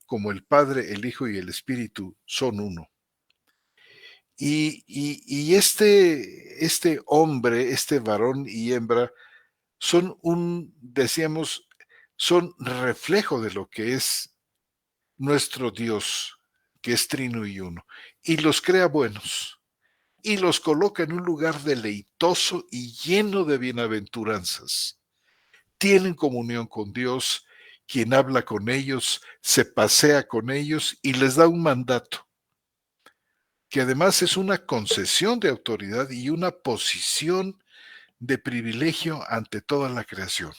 como el Padre, el Hijo y el Espíritu son uno. Y este hombre, este varón y hembra, decíamos, son reflejo de lo que es nuestro Dios, que es trino y uno, y los crea buenos, y los coloca en un lugar deleitoso y lleno de bienaventuranzas. Tienen comunión con Dios, quien habla con ellos, se pasea con ellos y les da un mandato, que además es una concesión de autoridad y una posición de privilegio ante toda la creación.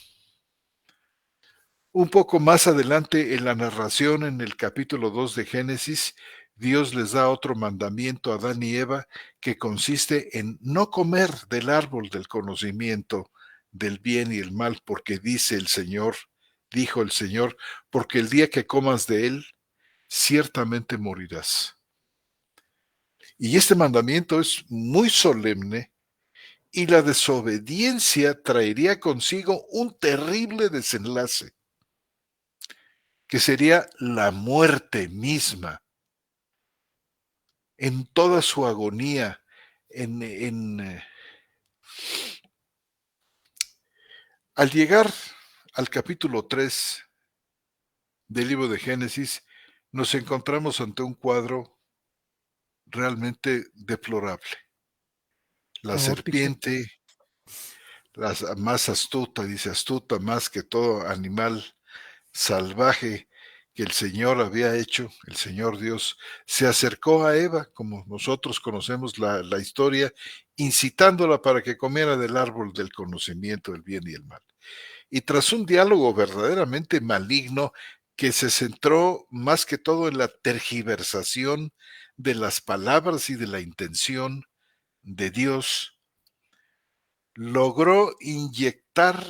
Un poco más adelante en la narración, en el capítulo 2 de Génesis, Dios les da otro mandamiento a Adán y Eva que consiste en no comer del árbol del conocimiento del bien y el mal, porque dijo el Señor, porque el día que comas de él, ciertamente morirás. Y este mandamiento es muy solemne y la desobediencia traería consigo un terrible desenlace, que sería la muerte misma en toda su agonía, en Al llegar al capítulo 3 del libro de Génesis, nos encontramos ante un cuadro realmente deplorable. La Caótico. serpiente, la más astuta, dice astuta más que todo animal salvaje que el Señor había hecho, el Señor Dios, se acercó a Eva, como nosotros conocemos la historia, incitándola para que comiera del árbol del conocimiento del bien y el mal. Y tras un diálogo verdaderamente maligno que se centró más que todo en la tergiversación de las palabras y de la intención de Dios, logró inyectar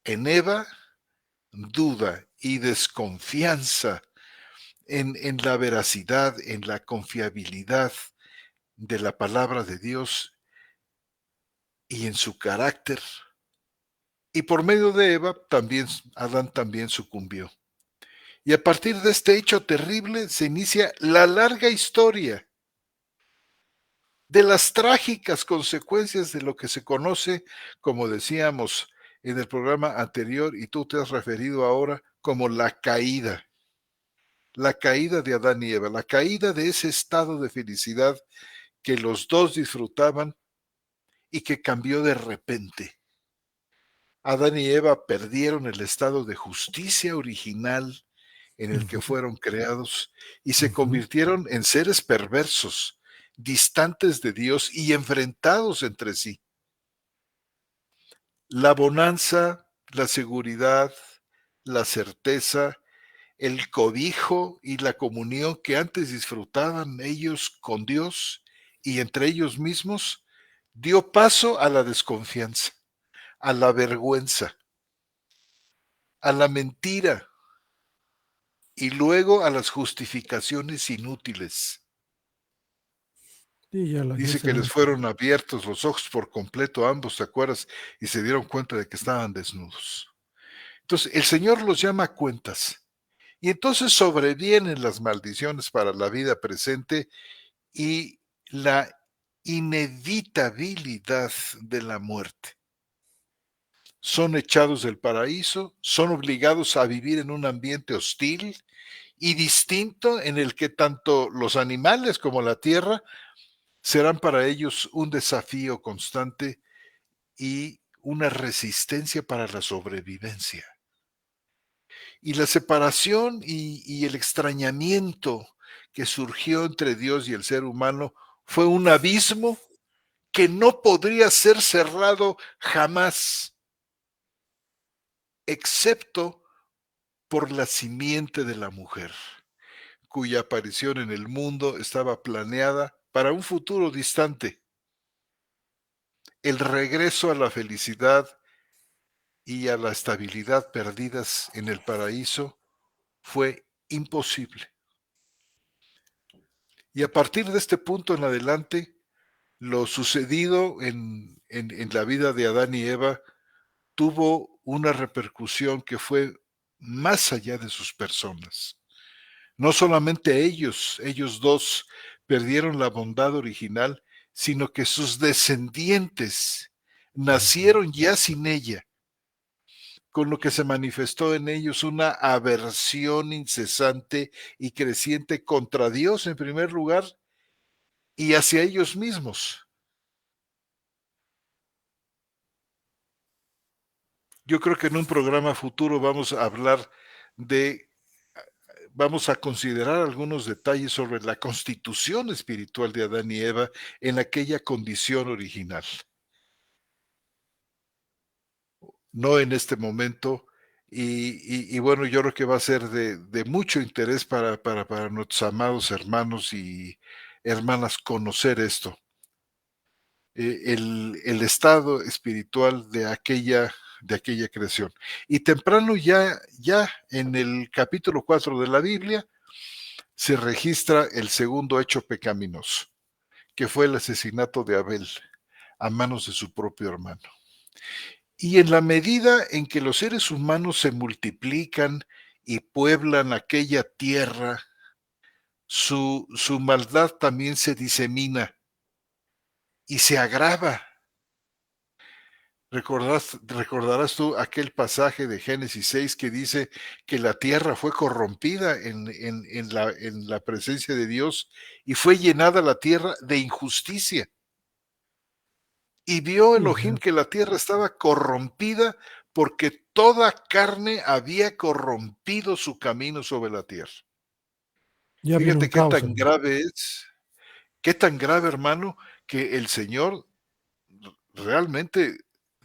en Eva duda y desconfianza en la veracidad, en la confiabilidad de la palabra de Dios y en su carácter. Y por medio de Eva, también Adán también sucumbió. Y a partir de este hecho terrible se inicia la larga historia de las trágicas consecuencias de lo que se conoce, como decíamos en el programa anterior, y tú te has referido ahora, como la caída de Adán y Eva, la caída de ese estado de felicidad que los dos disfrutaban y que cambió de repente. Adán y Eva perdieron el estado de justicia original en el que Ujú, fueron creados y se ujú. convirtieron en seres perversos, distantes de Dios y enfrentados entre sí. La bonanza, la seguridad, la certeza, el cobijo y la comunión que antes disfrutaban ellos con Dios y entre ellos mismos, dio paso a la desconfianza, a la vergüenza, a la mentira y luego a las justificaciones inútiles. Sí, ya lo ya Dice se que les ven. fueron abiertos los ojos por completo a ambos, ¿te acuerdas? Y se dieron cuenta de que estaban desnudos. Entonces, el Señor los llama a cuentas. Y entonces sobrevienen las maldiciones para la vida presente y la inevitabilidad de la muerte. Son echados del paraíso, son obligados a vivir en un ambiente hostil y distinto en el que tanto los animales como la tierra serán para ellos un desafío constante y una resistencia para la sobrevivencia. Y la separación y el extrañamiento que surgió entre Dios y el ser humano fue un abismo que no podría ser cerrado jamás, excepto por la simiente de la mujer, cuya aparición en el mundo estaba planeada para un futuro distante. El regreso a la felicidad y a la estabilidad perdidas en el paraíso fue imposible. Y a partir de este punto en adelante, lo sucedido en la vida de Adán y Eva tuvo una repercusión que fue más allá de sus personas. No solamente ellos dos perdieron la bondad original, sino que sus descendientes Ujú. nacieron ya sin ella, con lo que se manifestó en ellos una aversión incesante y creciente contra Dios en primer lugar y hacia ellos mismos. Yo creo que en un programa futuro vamos a hablar de, vamos a considerar algunos detalles sobre la constitución espiritual de Adán y Eva en aquella condición original. No en este momento. Y bueno, yo creo que va a ser de mucho interés para nuestros amados hermanos y hermanas conocer esto, el estado espiritual de aquella creación. Y temprano ya en el capítulo 4 de la Biblia se registra el segundo hecho pecaminoso, que fue el asesinato de Abel a manos de su propio hermano. Y en la medida en que los seres humanos se multiplican y pueblan aquella tierra, su maldad también se disemina y se agrava. Recordarás tú aquel pasaje de Génesis 6 que dice que la tierra fue corrompida en la presencia de Dios y fue llenada la tierra de injusticia. Y vio Sí, Elohim que la tierra estaba corrompida porque toda carne había corrompido su camino sobre la tierra. ya viene un Fíjate caos, hermano. qué tan grave, hermano, que el Señor realmente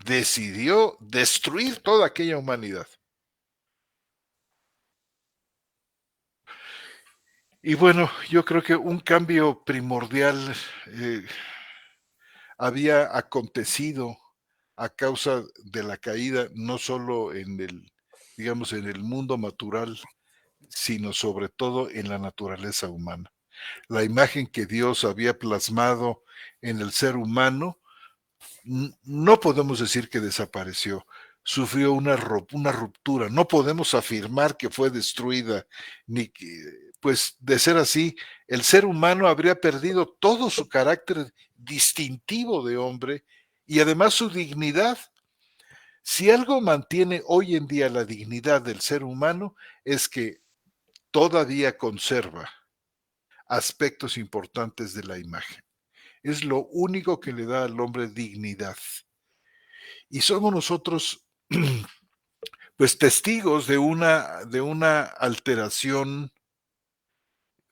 decidió destruir toda aquella humanidad. Y bueno, yo creo que un cambio primordial eh, había acontecido a causa de la caída, no solo en el, digamos, en el mundo natural, sino sobre todo en la naturaleza humana. La imagen que Dios había plasmado en el ser humano, no podemos decir que desapareció, sufrió una ruptura. No podemos afirmar que fue destruida, ni que, pues de ser así, el ser humano habría perdido todo su carácter distintivo de hombre y además su dignidad. Si algo mantiene hoy en día la dignidad del ser humano es que todavía conserva aspectos importantes de la imagen. Es lo único que le da al hombre dignidad. Y somos nosotros, pues, testigos de una alteración,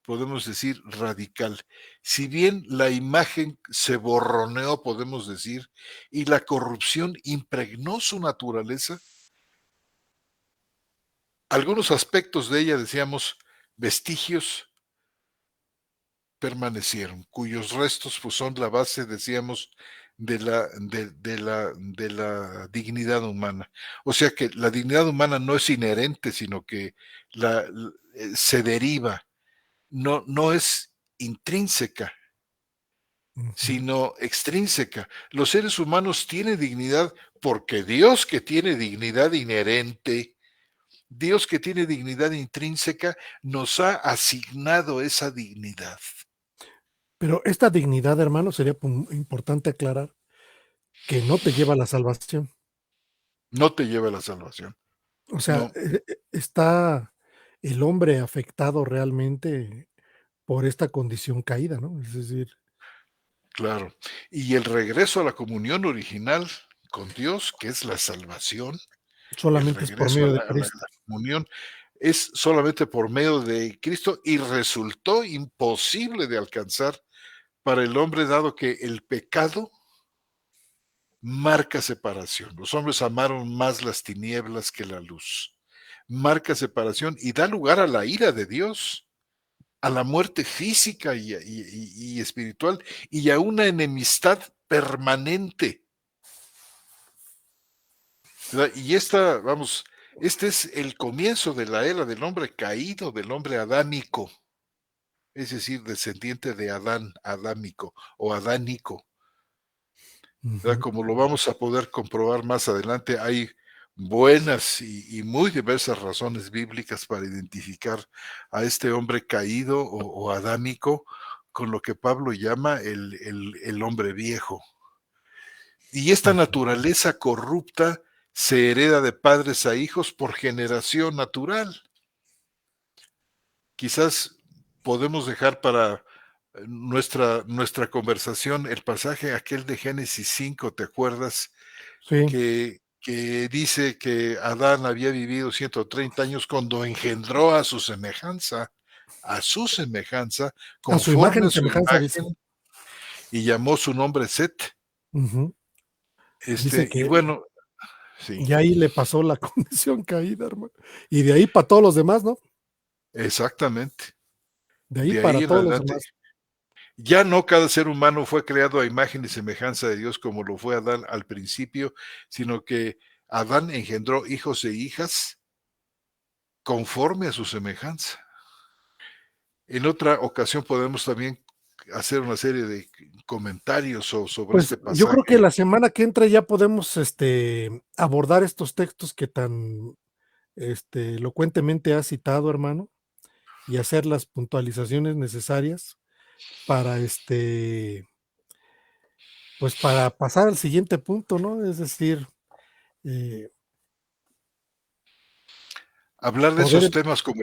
podemos decir, radical. Si bien la imagen se borroneó, podemos decir, y la corrupción impregnó su naturaleza, algunos aspectos de ella, decíamos, vestigios permanecieron, cuyos restos pues, son la base, decíamos, de la dignidad humana. O sea que la dignidad humana no es inherente, sino que se deriva, no es intrínseca, Ujú. sino extrínseca. Los seres humanos tienen dignidad porque Dios, que tiene dignidad inherente, Dios, que tiene dignidad intrínseca, nos ha asignado esa dignidad. Pero esta dignidad, hermano, sería importante aclarar que no te lleva a la salvación. No te lleva a la salvación. O sea, No, está el hombre afectado realmente por esta condición caída, ¿no? Es decir, claro. Y el regreso a la comunión original con Dios, que es la salvación, el solamente es por regreso a medio de la Cristo. comunión, es solamente por medio de Cristo y resultó imposible de alcanzar para el hombre, dado que el pecado marca separación. Los hombres amaron más las tinieblas que la luz. Marca separación y da lugar a la ira de Dios, a la muerte física y espiritual y a una enemistad permanente, ¿verdad? Y esta, vamos, este es el comienzo de la era del hombre caído, del hombre adánico, es decir, descendiente de Adán, adámico o adánico, ¿verdad? Ujú. Como lo vamos a poder comprobar más adelante, hay buenas muy diversas razones bíblicas para identificar a este hombre caído o adámico con lo que Pablo llama el hombre viejo. Y esta Ujú. naturaleza corrupta se hereda de padres a hijos por generación natural. Quizás podemos dejar para nuestra conversación el pasaje aquel de Génesis 5, ¿te acuerdas? Sí, Que dice que Adán había vivido 130 años cuando engendró a su semejanza, a su imagen conforme y a su semejanza dice. imagen, y llamó su nombre Set. Ujú. Dice Y que bueno, sí, y ahí le pasó la condición caída, hermano. Y de ahí para todos los demás, ¿no? exactamente. De ahí De para ahí en todos los adelante, demás. ya no cada ser humano fue creado a imagen y semejanza de Dios como lo fue Adán al principio, sino que Adán engendró hijos e hijas conforme a su semejanza. En otra ocasión podemos también hacer una serie de comentarios sobre Pues, este yo creo que pasaje. la semana que entra ya podemos, abordar estos textos que tan, elocuentemente has citado, hermano, y hacer las puntualizaciones necesarias para, pues para pasar al siguiente punto, ¿no? Es decir, eh, Hablar de poder, esos temas como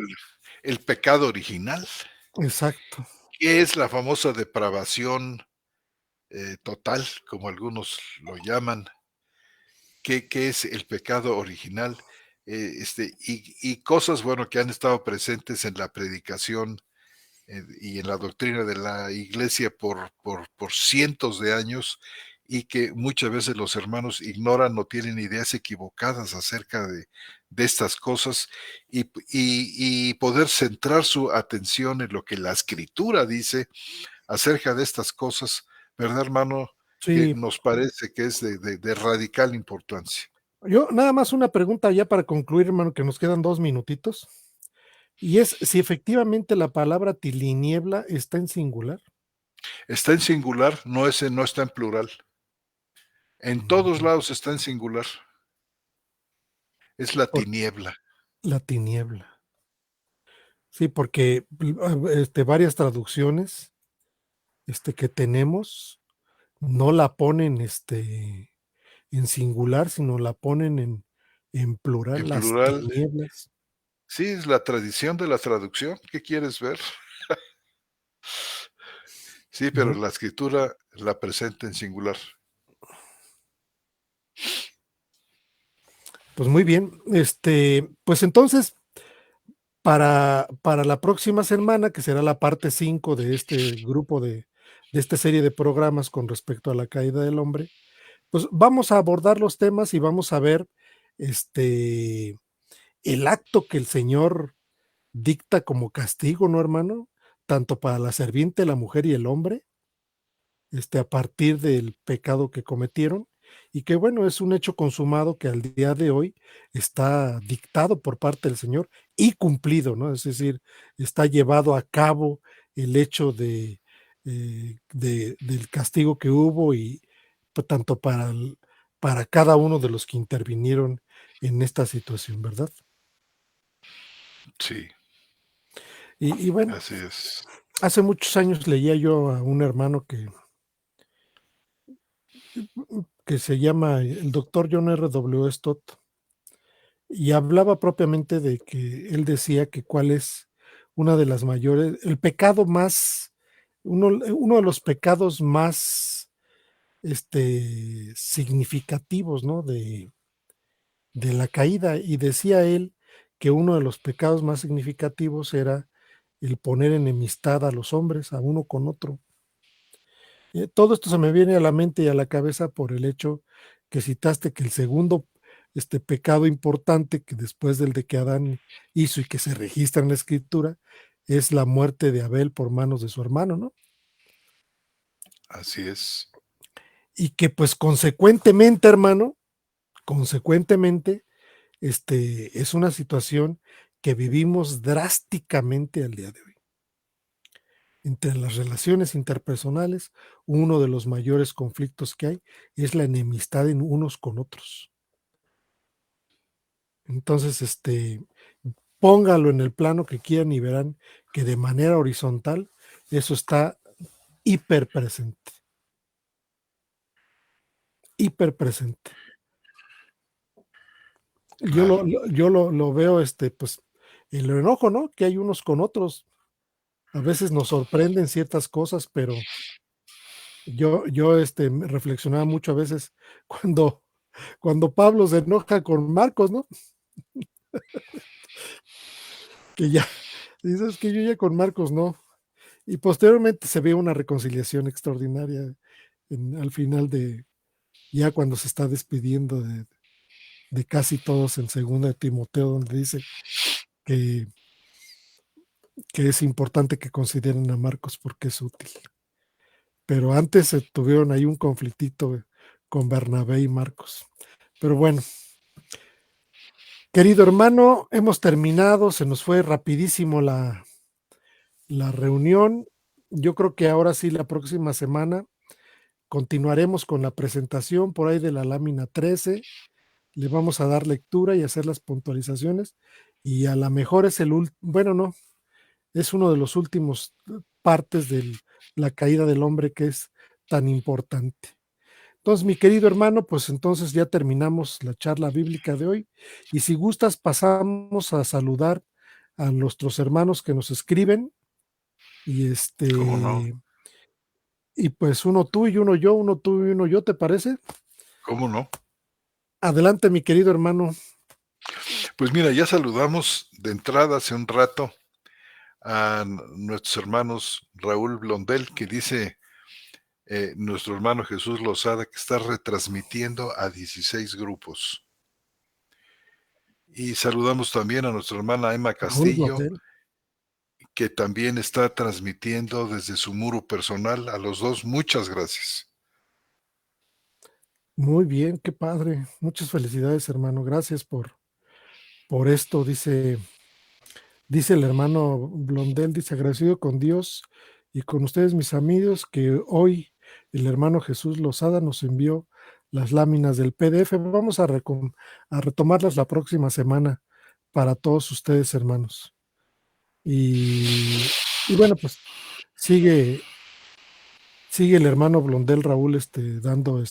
el pecado original, exacto, qué es la famosa depravación, total, como algunos lo llaman, qué es el pecado original, y cosas, bueno, que han estado presentes en la predicación, y en la doctrina de la iglesia por cientos de años, y que muchas veces los hermanos ignoran o tienen ideas equivocadas acerca de estas cosas, y poder centrar su atención en lo que la escritura dice acerca de estas cosas, ¿verdad, hermano? Que sí. nos parece que es de radical importancia. Yo nada más una pregunta ya para concluir, hermano, que nos quedan 2 minutitos, y es si efectivamente la palabra tiliniebla está en singular. Está en singular, no está en plural. En todos Mm, lados está en singular. Es la por tiniebla. la tiniebla. Sí, porque, varias traducciones, que tenemos, no la ponen, en singular, sino la ponen en plural, En las plural, tinieblas, sí, es la tradición de la traducción. ¿Qué quieres ver? Sí, pero ¿no? la escritura la presenta en singular. Pues muy bien, pues entonces, para la próxima semana, que será la parte 5 de este grupo de esta serie de programas con respecto a la caída del hombre, pues vamos a abordar los temas y vamos a ver, este, el acto que el Señor dicta como castigo, ¿no, hermano? Tanto para la serviente, la mujer y el hombre, a partir del pecado que cometieron, y que bueno, es un hecho consumado que al día de hoy está dictado por parte del Señor y cumplido, ¿no? Es decir, está llevado a cabo el hecho del castigo que hubo y tanto para cada uno de los que intervinieron en esta situación, ¿verdad? Sí, Y bueno, así es. hace muchos años leía yo a un hermano que se llama el doctor John R. W. Stott, y hablaba propiamente de que él decía que cuál es una de las mayores, el pecado más, uno de los pecados más significativos, ¿no? De la caída, y decía él que uno de los pecados más significativos era el poner enemistad a los hombres, a uno con otro. Todo esto se me viene a la mente y a la cabeza por el hecho que citaste que el segundo pecado importante que después del de que Adán hizo y que se registra en la escritura es la muerte de Abel por manos de su hermano, ¿no? Así es. Y que pues consecuentemente, hermano, consecuentemente, es una situación que vivimos drásticamente al día de hoy. Entre las relaciones interpersonales, uno de los mayores conflictos que hay es la enemistad en unos con otros. Entonces, póngalo en el plano que quieran y verán que de manera horizontal eso está hiper presente, hiper presente. Claro. Yo lo veo, pues, en lo enojo, ¿no? Que hay unos con otros. A veces nos sorprenden ciertas cosas, pero yo me reflexionaba mucho a veces cuando Pablo se enoja con Marcos, ¿no? Que ya, dices que yo ya con Marcos no. Y posteriormente se ve una reconciliación extraordinaria al final ya cuando se está despidiendo de casi todos en segunda de Timoteo, donde dice que, que es importante que consideren a Marcos porque es útil. Pero antes se tuvieron ahí un conflictito con Bernabé y Marcos. Pero bueno, querido hermano, hemos terminado, se nos fue rapidísimo la reunión. Yo creo que ahora sí, la próxima semana continuaremos con la presentación por ahí de la lámina 13. Le vamos a dar lectura y hacer las puntualizaciones. Y a lo mejor es bueno, no, es uno de los últimos partes de la caída del hombre que es tan importante. Entonces, mi querido hermano, pues entonces ya terminamos la charla bíblica de hoy. Y si gustas, pasamos a saludar a nuestros hermanos que nos escriben. Y ¿Cómo no? y pues uno tú y uno yo, uno tú y uno yo, ¿te parece? ¿Cómo no? Adelante, mi querido hermano. Pues mira, ya saludamos de entrada hace un rato a nuestros hermanos Raúl Blondel, que dice nuestro hermano Jesús Lozada que está retransmitiendo a 16 grupos. Y saludamos también a nuestra hermana Emma Raúl Castillo, Blondel. que también está transmitiendo desde su muro personal. A los dos, muchas gracias. Muy bien, qué padre. Muchas felicidades, hermano. Gracias por esto. Dice el hermano Blondel, dice, agradecido con Dios y con ustedes, mis amigos, que hoy el hermano Jesús Lozada nos envió las láminas del PDF. Vamos a retomarlas la próxima semana para todos ustedes, hermanos. Y bueno, pues sigue, sigue el hermano Blondel Raúl dando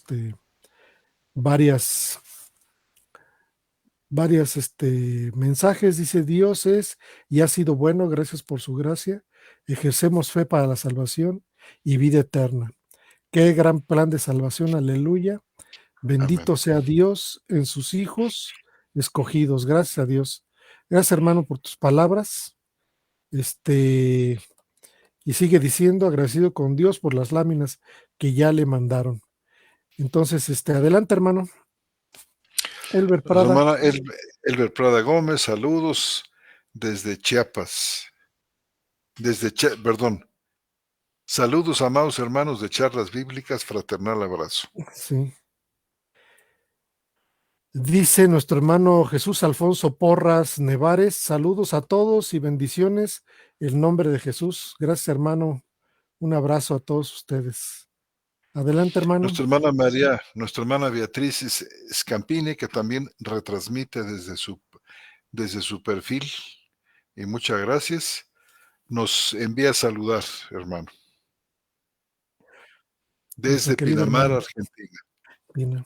varias mensajes. Dice: Dios es y ha sido bueno, gracias por su gracia. Ejercemos fe para la salvación y vida eterna. Qué gran plan de salvación, aleluya. Amén. Bendito sea Dios en sus hijos escogidos. Gracias a Dios. Gracias, hermano, por tus palabras. Este, y sigue diciendo, agradecido con Dios por las láminas que ya le mandaron. Entonces, adelante, hermano. Elber Nuestra Prada. hermana Elber Prada Gómez, saludos desde Chiapas. Perdón. Saludos, amados hermanos de charlas bíblicas, fraternal abrazo. Sí. Dice nuestro hermano Jesús Alfonso Porras Nevares, saludos a todos y bendiciones en nombre de Jesús. Gracias, hermano. Un abrazo a todos ustedes. Adelante, hermano. Nuestra hermana Beatriz Scampini, que también retransmite desde su perfil, y muchas gracias, nos envía a saludar, hermano, Nuestro desde querido Pinamar, hermano. Argentina. Pina.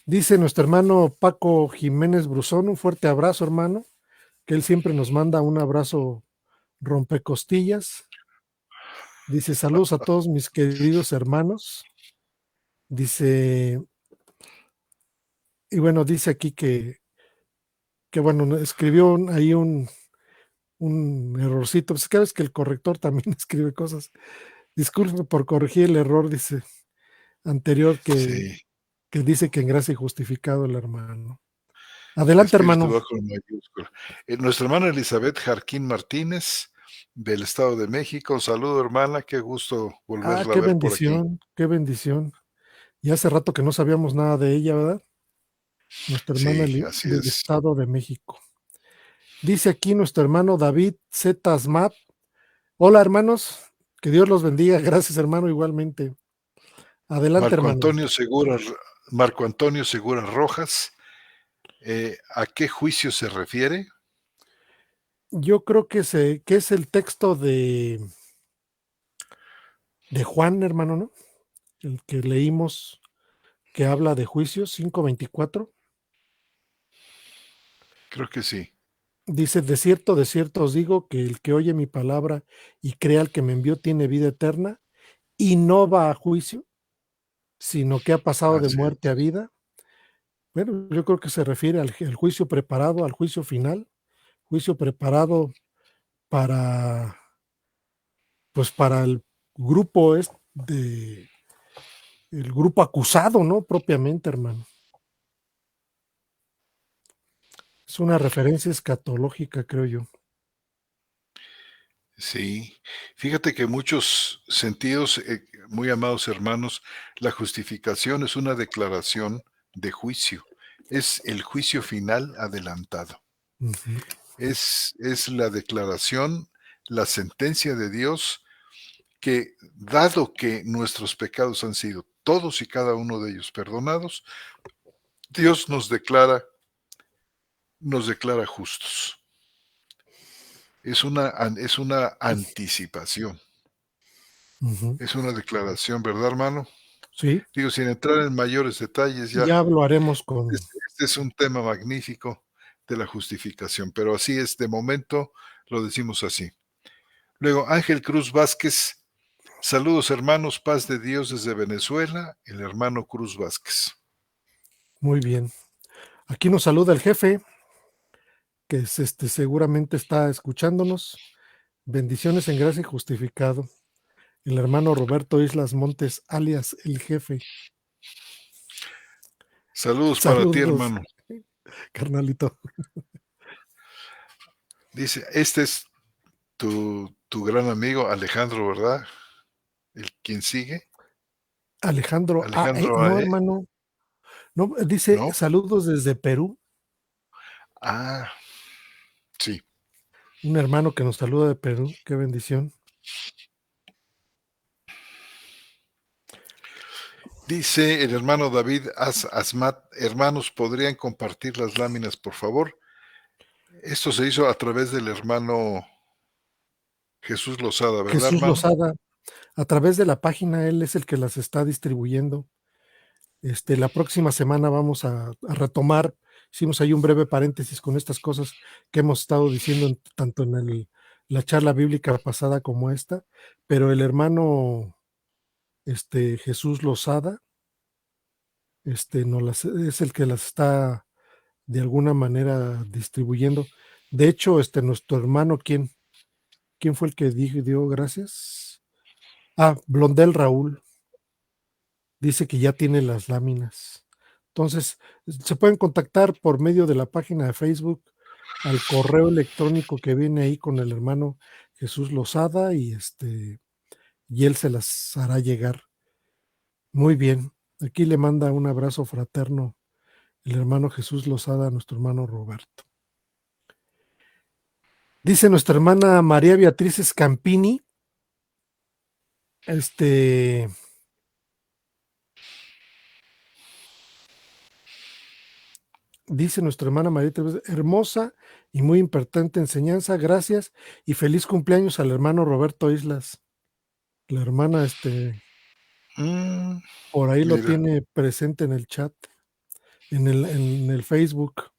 Dice nuestro hermano Paco Jiménez Bruzón, un fuerte abrazo, hermano, que él siempre nos manda un abrazo rompecostillas. Dice, saludos a todos mis queridos hermanos. Dice, y bueno, dice aquí que bueno, escribió ahí un errorcito. Pues cada vez que el corrector también escribe cosas. Disculpe por corregir el error, dice, anterior Sí, que dice que en gracia y justificado el hermano. Adelante, espíritu hermano. bajo en mayúscula. Nuestra hermana Elizabeth Jarquín Martínez, del Estado de México. Un saludo, hermana, qué gusto Ah, volverla a ver por aquí. qué bendición. Y hace rato que no sabíamos nada de ella, ¿verdad? Nuestra hermana Sí, así del es. Estado de México. Dice aquí nuestro hermano David Z. Asmat. Hola, hermanos. Que Dios los bendiga. Gracias, hermano, igualmente. Adelante, Marco hermano. Antonio Segura, Marco Antonio Segura Rojas, ¿a qué juicio se refiere? Yo creo que es el texto de Juan, hermano, ¿no? El que leímos que habla de juicios, 5:24. Creo que sí. Dice, de cierto os digo que el que oye mi palabra y crea al que me envió tiene vida eterna y no va a juicio, sino que ha pasado de Así muerte a es. vida. Bueno, yo creo que se refiere al juicio preparado, al juicio final, juicio preparado para, pues para grupo el grupo acusado, ¿no? Propiamente, hermano. Es una referencia escatológica, creo yo. Sí. Fíjate que en muchos sentidos, muy amados hermanos, la justificación es una declaración de juicio. Es el juicio final adelantado. Ujú. Es la declaración, la sentencia de Dios que, dado que nuestros pecados han sido todos y cada uno de ellos perdonados, Dios nos declara justos. Es una anticipación, Ujú. es una declaración, ¿verdad, hermano? Sí, Digo, sin entrar en mayores detalles, ya ya lo haremos con este es un tema magnífico de la justificación, pero así es, de momento lo decimos así. Luego, Ángel Cruz Vázquez, saludos hermanos, paz de Dios desde Venezuela, el hermano Cruz Vázquez. muy bien. Aquí nos saluda el jefe, que es, seguramente está escuchándonos. Bendiciones en gracia y justificado. El hermano Roberto Islas Montes, alias el jefe. Saludos para ti, Saludos, hermano. carnalito. Dice, este es tu gran amigo Alejandro, ¿verdad? El quien sigue, Alejandro, Alejandro no, AE, hermano. No, dice ¿no? saludos desde Perú. Ah, sí. Un hermano que nos saluda de Perú. Qué bendición. Dice el hermano David Asmat, hermanos, ¿podrían compartir las láminas, por favor? Esto se hizo a través del hermano Jesús Lozada, ¿verdad, Jesús hermano? Lozada, a través de la página, él es el que las está distribuyendo. La próxima semana vamos a retomar, hicimos ahí un breve paréntesis con estas cosas que hemos estado diciendo tanto en la charla bíblica pasada como esta, pero el hermano Jesús Lozada es el que las está de alguna manera distribuyendo. De hecho, nuestro hermano, ¿quién fue el que dio gracias? Ah, Blondel Raúl. Dice que ya tiene las láminas. Entonces, se pueden contactar por medio de la página de Facebook al correo electrónico que viene ahí con el hermano Jesús Lozada y él se las hará llegar. Muy bien. Aquí le manda un abrazo fraterno el hermano Jesús Lozada a nuestro hermano Roberto. Dice nuestra hermana María Beatriz Scampini, dice nuestra hermana María, hermosa y muy importante enseñanza, gracias y feliz cumpleaños al hermano Roberto Islas. La hermana, Mm, por ahí lo mira, tiene presente en el chat, en el Facebook,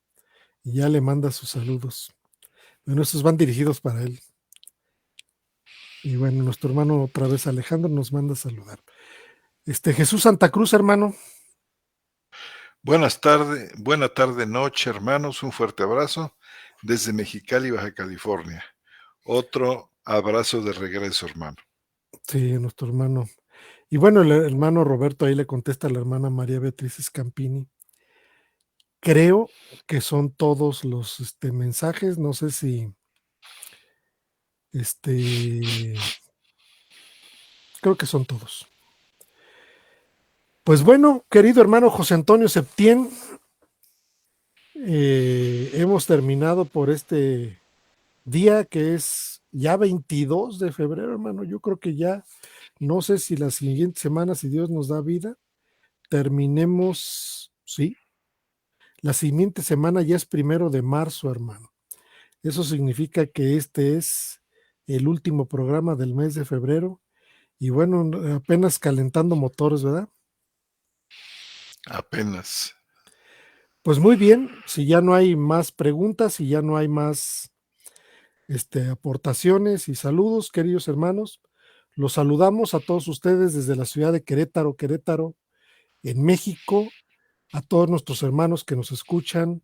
y ya le manda sus saludos. Bueno, estos van dirigidos para él. Y bueno, nuestro hermano otra vez Alejandro nos manda a saludar. Jesús Santa Cruz, hermano. buena tarde, noche, hermanos, un fuerte abrazo desde Mexicali, Baja California. Otro abrazo de regreso, hermano. Sí, nuestro hermano. Y bueno, el hermano Roberto ahí le contesta a la hermana María Beatriz Scampini. Creo que son todos los mensajes, no sé si creo que son todos. Pues bueno, querido hermano José Antonio Septién, hemos terminado por este día que es ya 22 de febrero, hermano. Yo creo que ya, no sé si la siguiente semana, si Dios nos da vida, terminemos, sí, la siguiente semana ya es 1 de marzo, hermano. Eso significa que este es el último programa del mes de febrero y bueno, apenas calentando motores, ¿verdad? Apenas. Pues muy bien, si ya no hay más preguntas, si ya no hay más aportaciones y saludos, queridos hermanos, los saludamos a todos ustedes desde la ciudad de Querétaro, en México, a todos nuestros hermanos que nos escuchan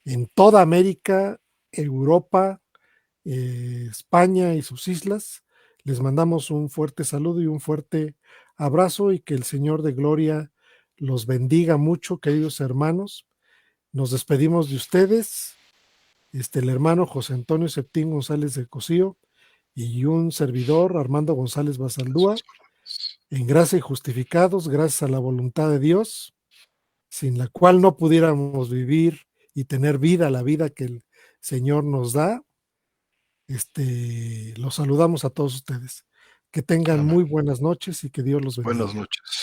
en toda América, Europa, España y sus islas. Les mandamos un fuerte saludo y un fuerte abrazo y que el Señor de Gloria los bendiga mucho, queridos hermanos. Nos despedimos de ustedes, el hermano José Antonio Septín González de Cosío y un servidor, Armando González Basaldúa, en gracia y justificados, gracias a la voluntad de Dios, sin la cual no pudiéramos vivir y tener vida, la vida que el Señor nos da. Los saludamos a todos ustedes. Que tengan Amén. muy buenas noches y que Dios los Buenas bendiga. noches.